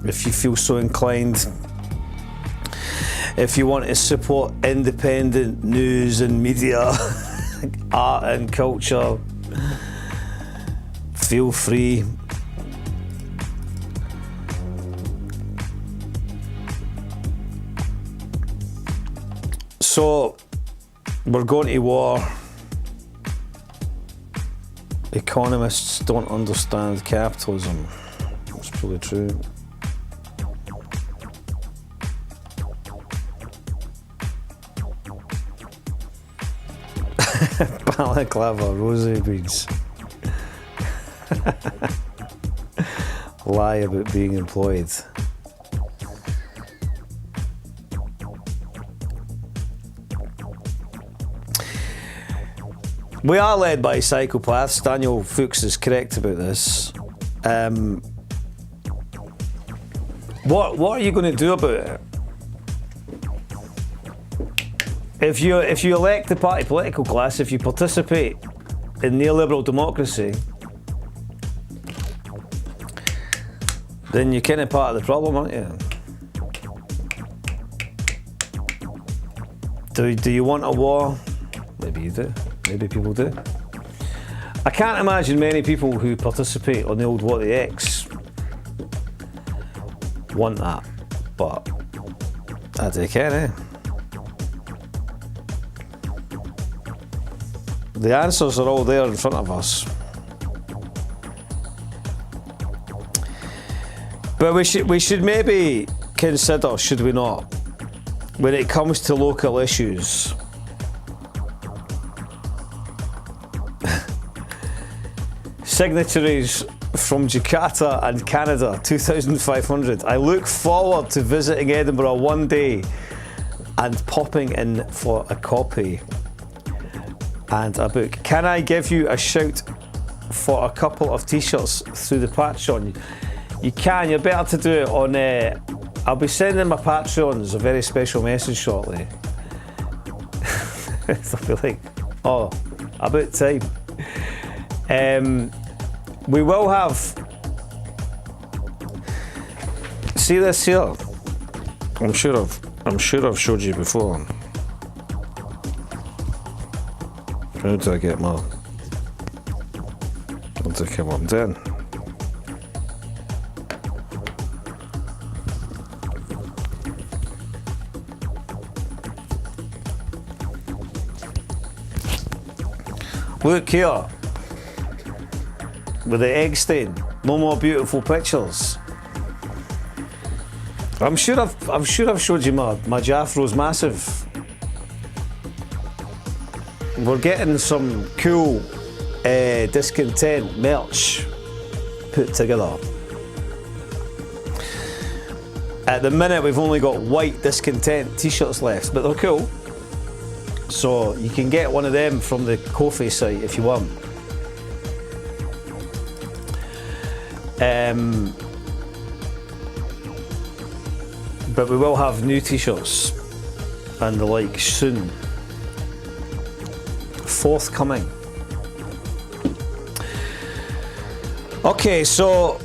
S8: if you feel so inclined. If you want to support independent news and media, art and culture, feel free. So, we're going to war. Economists don't understand capitalism. That's probably true. Balaclava, rosé beads. Lie about being employed. We are led by psychopaths. Daniel Fuchs is correct about this. What are you going to do about it? If you elect the party political class, if you participate in neoliberal democracy, then you're kind of part of the problem, aren't you? Do you want a war? Maybe you do. Maybe people do. I can't imagine many people who participate on the old What the X want that, but I do care, eh? The answers are all there in front of us. But we should maybe consider, should we not, when it comes to local issues, signatories from Jakarta and Canada, 2,500. I look forward to visiting Edinburgh one day and popping in for a copy and a book. Can I give you a shout for a couple of t-shirts through the Patreon? You can, you're better to do it on, I'll be sending my Patreons a very special message shortly. They'll be like, oh, about time. We will have, see this here? I'm sure I've showed you before. How do I get my, how do I come on down? Look here, with the egg stain. No more beautiful pictures. I'm sure I've showed you my Jaffro's massive. We're getting some cool discontent merch put together. At the minute we've only got white discontent t-shirts left, but they're cool. So you can get one of them from the Ko-fi site if you want. But we will have new t-shirts and the like soon. Forthcoming. Okay, so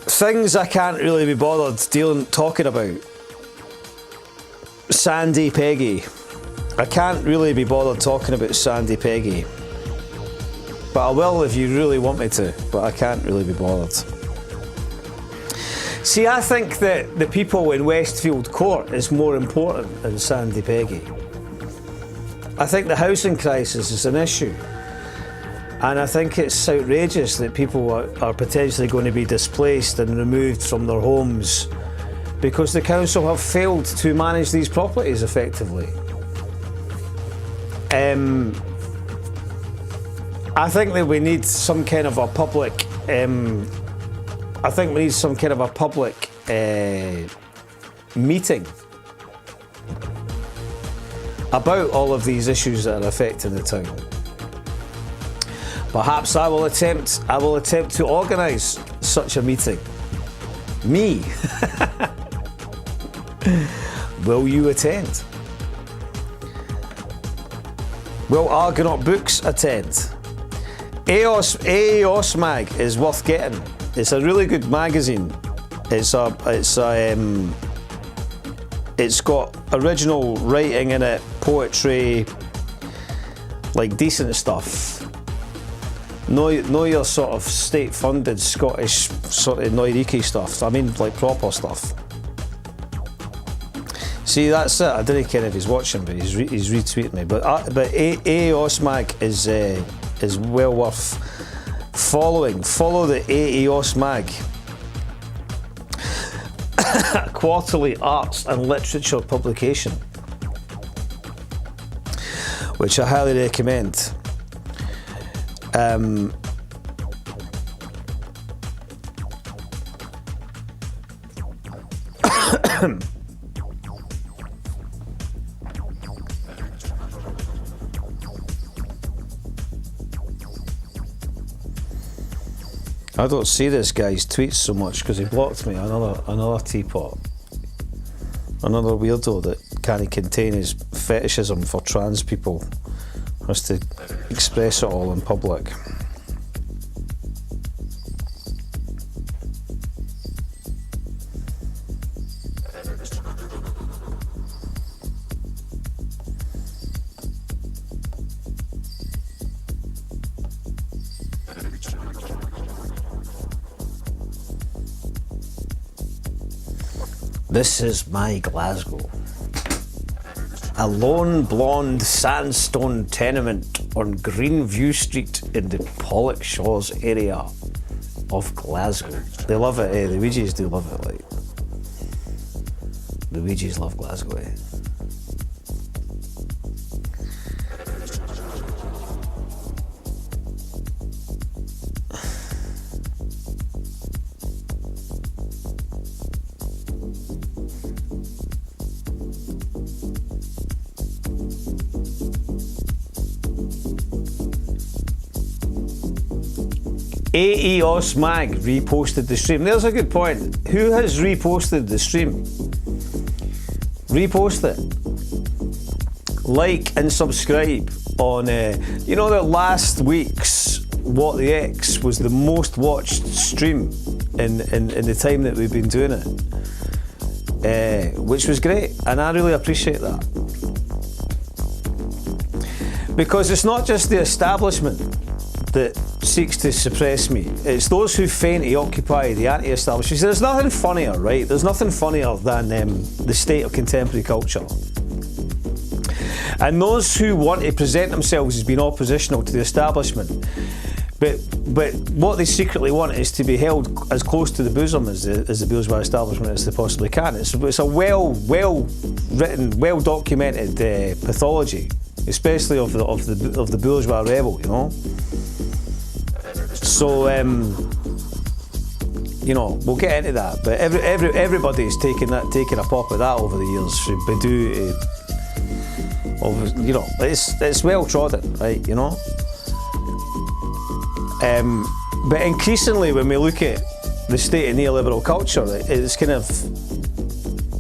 S8: things I can't really be bothered talking about. Sandy Peggy. I can't really be bothered talking about Sandy Peggy. But I will if you really want me to, but I can't really be bothered. See, I think that the people in Westfield Court is more important than Sandy Peggy. I think the housing crisis is an issue. And I think it's outrageous that people are potentially going to be displaced and removed from their homes because the council have failed to manage these properties effectively. I think that we need some kind of a public meeting about all of these issues that are affecting the town. Perhaps I will attempt to organise such a meeting. Me. Will you attend? Will Argonaut Books attend? AEOS Mag is worth getting. It's a really good magazine. It's got original writing in it, poetry, like decent stuff. No your sort of state-funded Scottish sort of Noiriki stuff. I mean, like proper stuff. See, that's it. I didn't care if he's watching, but he's retweeting me. But AEOS Mag is well worth following. Follow the AEOS Mag. Quarterly arts and literature publication, which I highly recommend. I don't see this guy's tweets so much because he blocked me. Another teapot. Another weirdo that can't contain his fetishism for trans people. Has to express it all in public. This is my Glasgow. A lone blonde sandstone tenement on Greenview Street in the Pollokshaws area of Glasgow. They love it, eh? The Ouija's do love it, like. The Ouija's love Glasgow, eh? AEOS Mag reposted the stream. There's a good point. Who has reposted the stream? Repost it. Like and subscribe on, you know that last week's What the X was the most watched stream in the time that we've been doing it. Which was great, and I really appreciate that. Because it's not just the establishment that seeks to suppress me. It's those who feign to occupy the anti-establishment. There's nothing funnier, right? There's nothing funnier than the state of contemporary culture. And those who want to present themselves as being oppositional to the establishment, but what they secretly want is to be held as close to the bosom as the bourgeois establishment as they possibly can. It's a well written, well documented pathology, especially of the bourgeois rebel, you know. So, you know, we'll get into that. But everybody's taken a pop at that over the years. From Badu to, you know, it's well trodden, right? You know. But increasingly, when we look at the state of neoliberal culture, it's kind of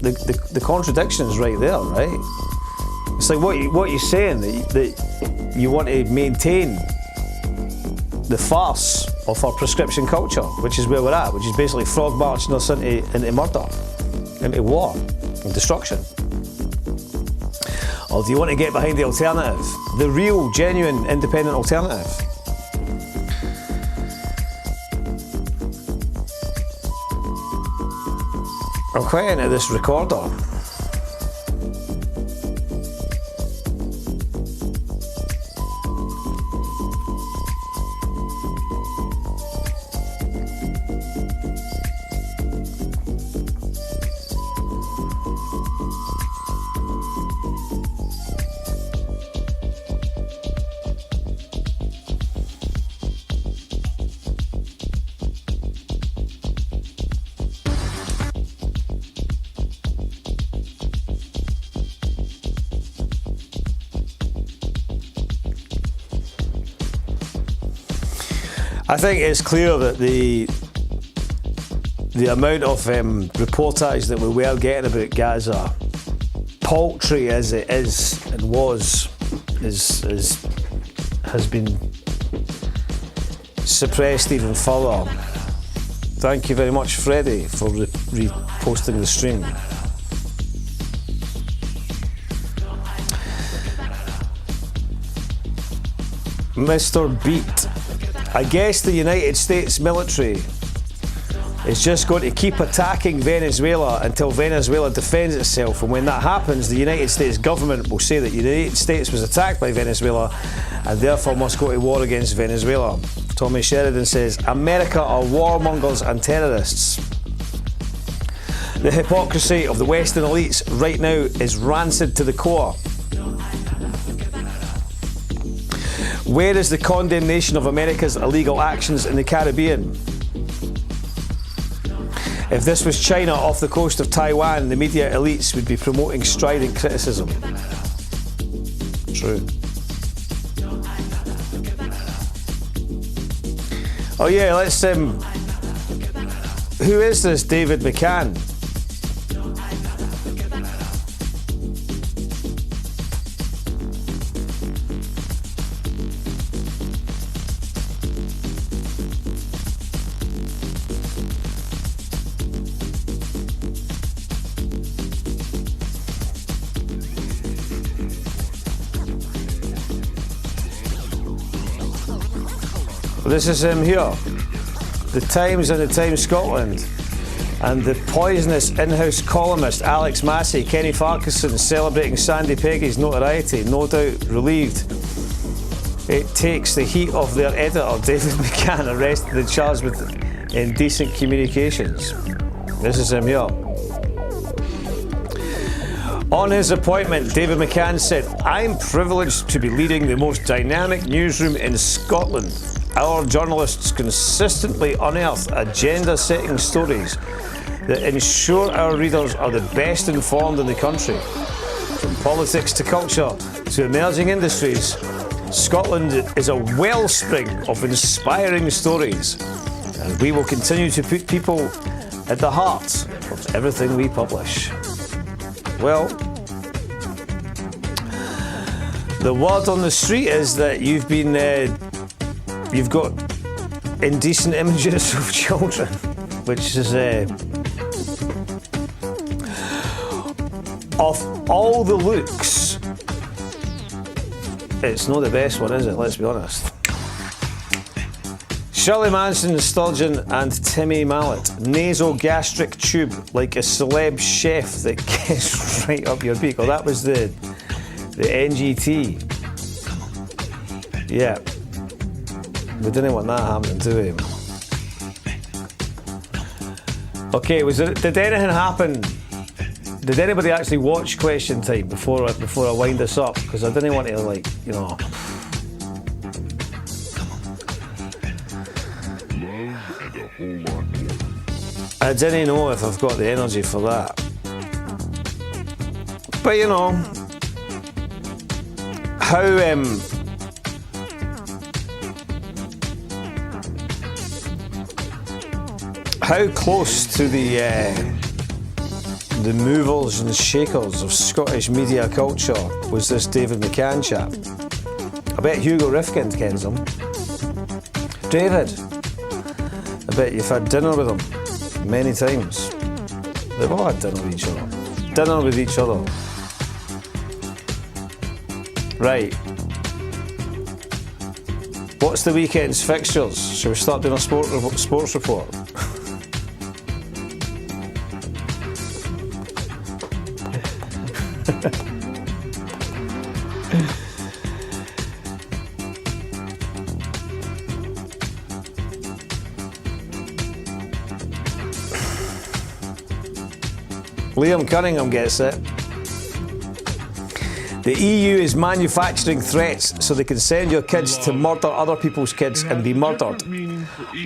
S8: the contradiction is right there, right? It's like what you're saying that you want to maintain the farce of our prescription culture, which is where we're at, which is basically frog marching us into murder, into war and destruction. Or do you want to get behind the alternative, the real, genuine, independent alternative? I'm quite into this recorder. I think it's clear that the amount of reportage that we were getting about Gaza, paltry as it is and was, has been suppressed even further. Thank you very much, Freddie, for reposting the stream. Mr. Beat. I guess the United States military is just going to keep attacking Venezuela until Venezuela defends itself, and when that happens, the United States government will say that the United States was attacked by Venezuela and therefore must go to war against Venezuela. Tommy Sheridan says, America are warmongers and terrorists. The hypocrisy of the Western elites right now is rancid to the core. Where is the condemnation of America's illegal actions in the Caribbean? If this was China off the coast of Taiwan, the media elites would be promoting strident criticism. True. Oh yeah, let's who is this David McCann? This is him here. The Times and the Times Scotland. And the poisonous in-house columnist Alex Massey, Kenny Farquharson celebrating Sandy Peggy's notoriety, no doubt relieved. It takes the heat off their editor, David McCann, arrested and charged with indecent communications. This is him here. On his appointment, David McCann said, "I'm privileged to be leading the most dynamic newsroom in Scotland. Our journalists consistently unearth agenda-setting stories that ensure our readers are the best informed in the country. From politics to culture to emerging industries, Scotland is a wellspring of inspiring stories, and we will continue to put people at the heart of everything we publish." Well, the word on the street is that you've got indecent images of children, which is of all the looks, it's not the best one, is it? Let's be honest. Shirley Manson, Sturgeon and Timmy Mallet. Nasogastric tube like a celeb chef that gets right up your beak. Oh, that was the NGT. Yeah. We didn't want that happening, do we? Okay, did anything happen? Did anybody actually watch Question Time before I wind this up? Because I didn't want to, like, you know. I didn't know if I've got the energy for that. But you know, how close to the movers and shakers of Scottish media culture was this David McCann chap? I bet Hugo Rifkind kens him. David, I bet you've had dinner with him many times. They've all had dinner with each other. Dinner with each other. Right. What's the weekend's fixtures? Shall we start doing a sports report? Liam Cunningham gets it. The EU is manufacturing threats so they can send your kids to murder other people's kids and be murdered.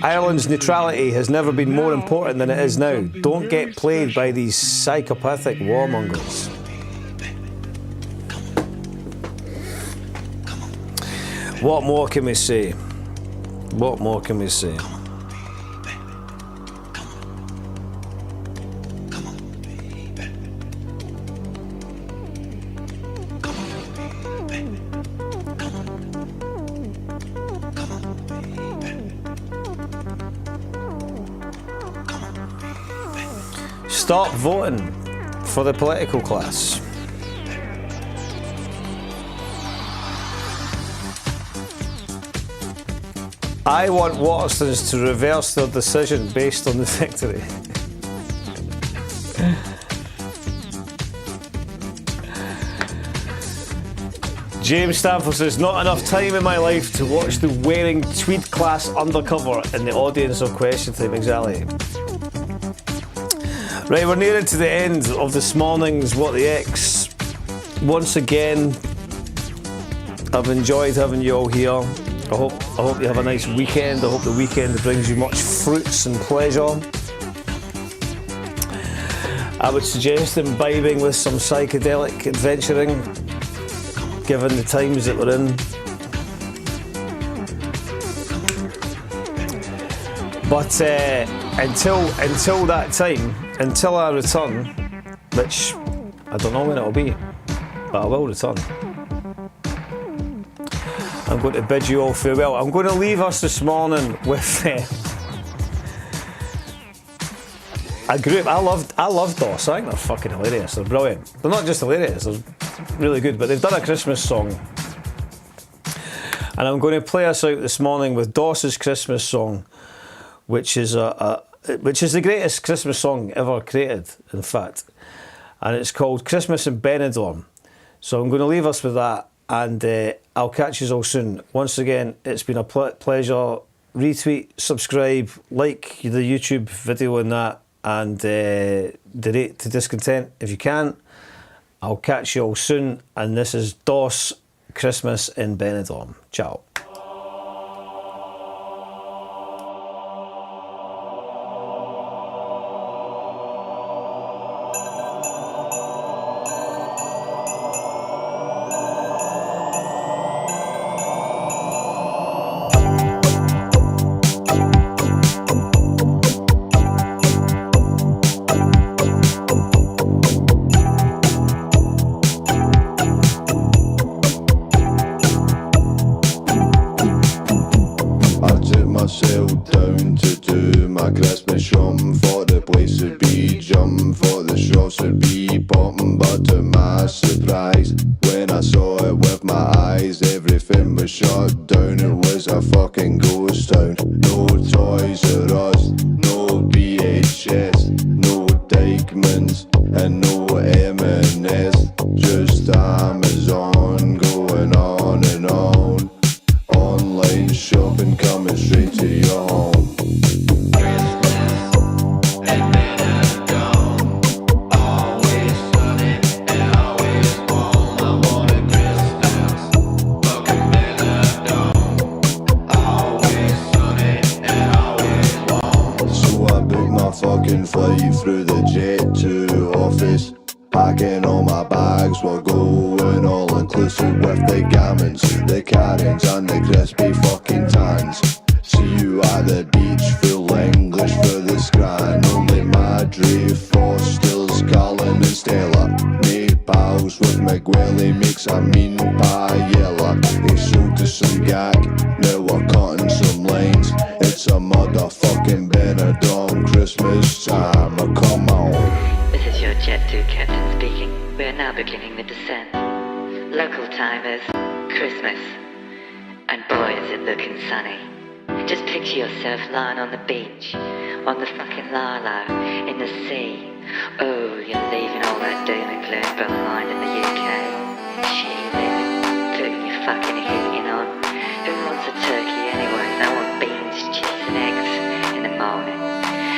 S8: Ireland's neutrality has never been more important than it is now. Don't get played by these psychopathic warmongers. What more can we say? What more can we say? Stop voting for the political class. I want Waterstones to reverse their decision based on the victory. James Stanford says, not enough time in my life to watch the wearing tweed class undercover in the audience of Question Time. Exactly. Right, we're nearing to the end of this morning's What the X. Once again, I've enjoyed having you all here. I hope you have a nice weekend. I hope the weekend brings you much fruits and pleasure. I would suggest imbibing with some psychedelic adventuring, given the times that we're in. But until that time, until I return, which I don't know when it'll be, but I will return, I'm going to bid you all farewell. I'm going to leave us this morning with a group. I love DOS. I think they're fucking hilarious. They're brilliant. They're not just hilarious, they're really good, but they've done a Christmas song. And I'm going to play us out this morning with DOS's Christmas song, which is the greatest Christmas song ever created, in fact. And it's called Christmas in Benidorm. So I'm going to leave us with that, and I'll catch you all soon. Once again, it's been a pleasure. Retweet, subscribe, like the YouTube video on that, and donate to Discontent if you can. I'll catch you all soon, and this is DOS Christmas in Benidorm. Ciao.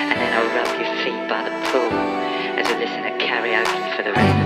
S12: And then I'll rub your feet by the pool as we listen to karaoke for the rest of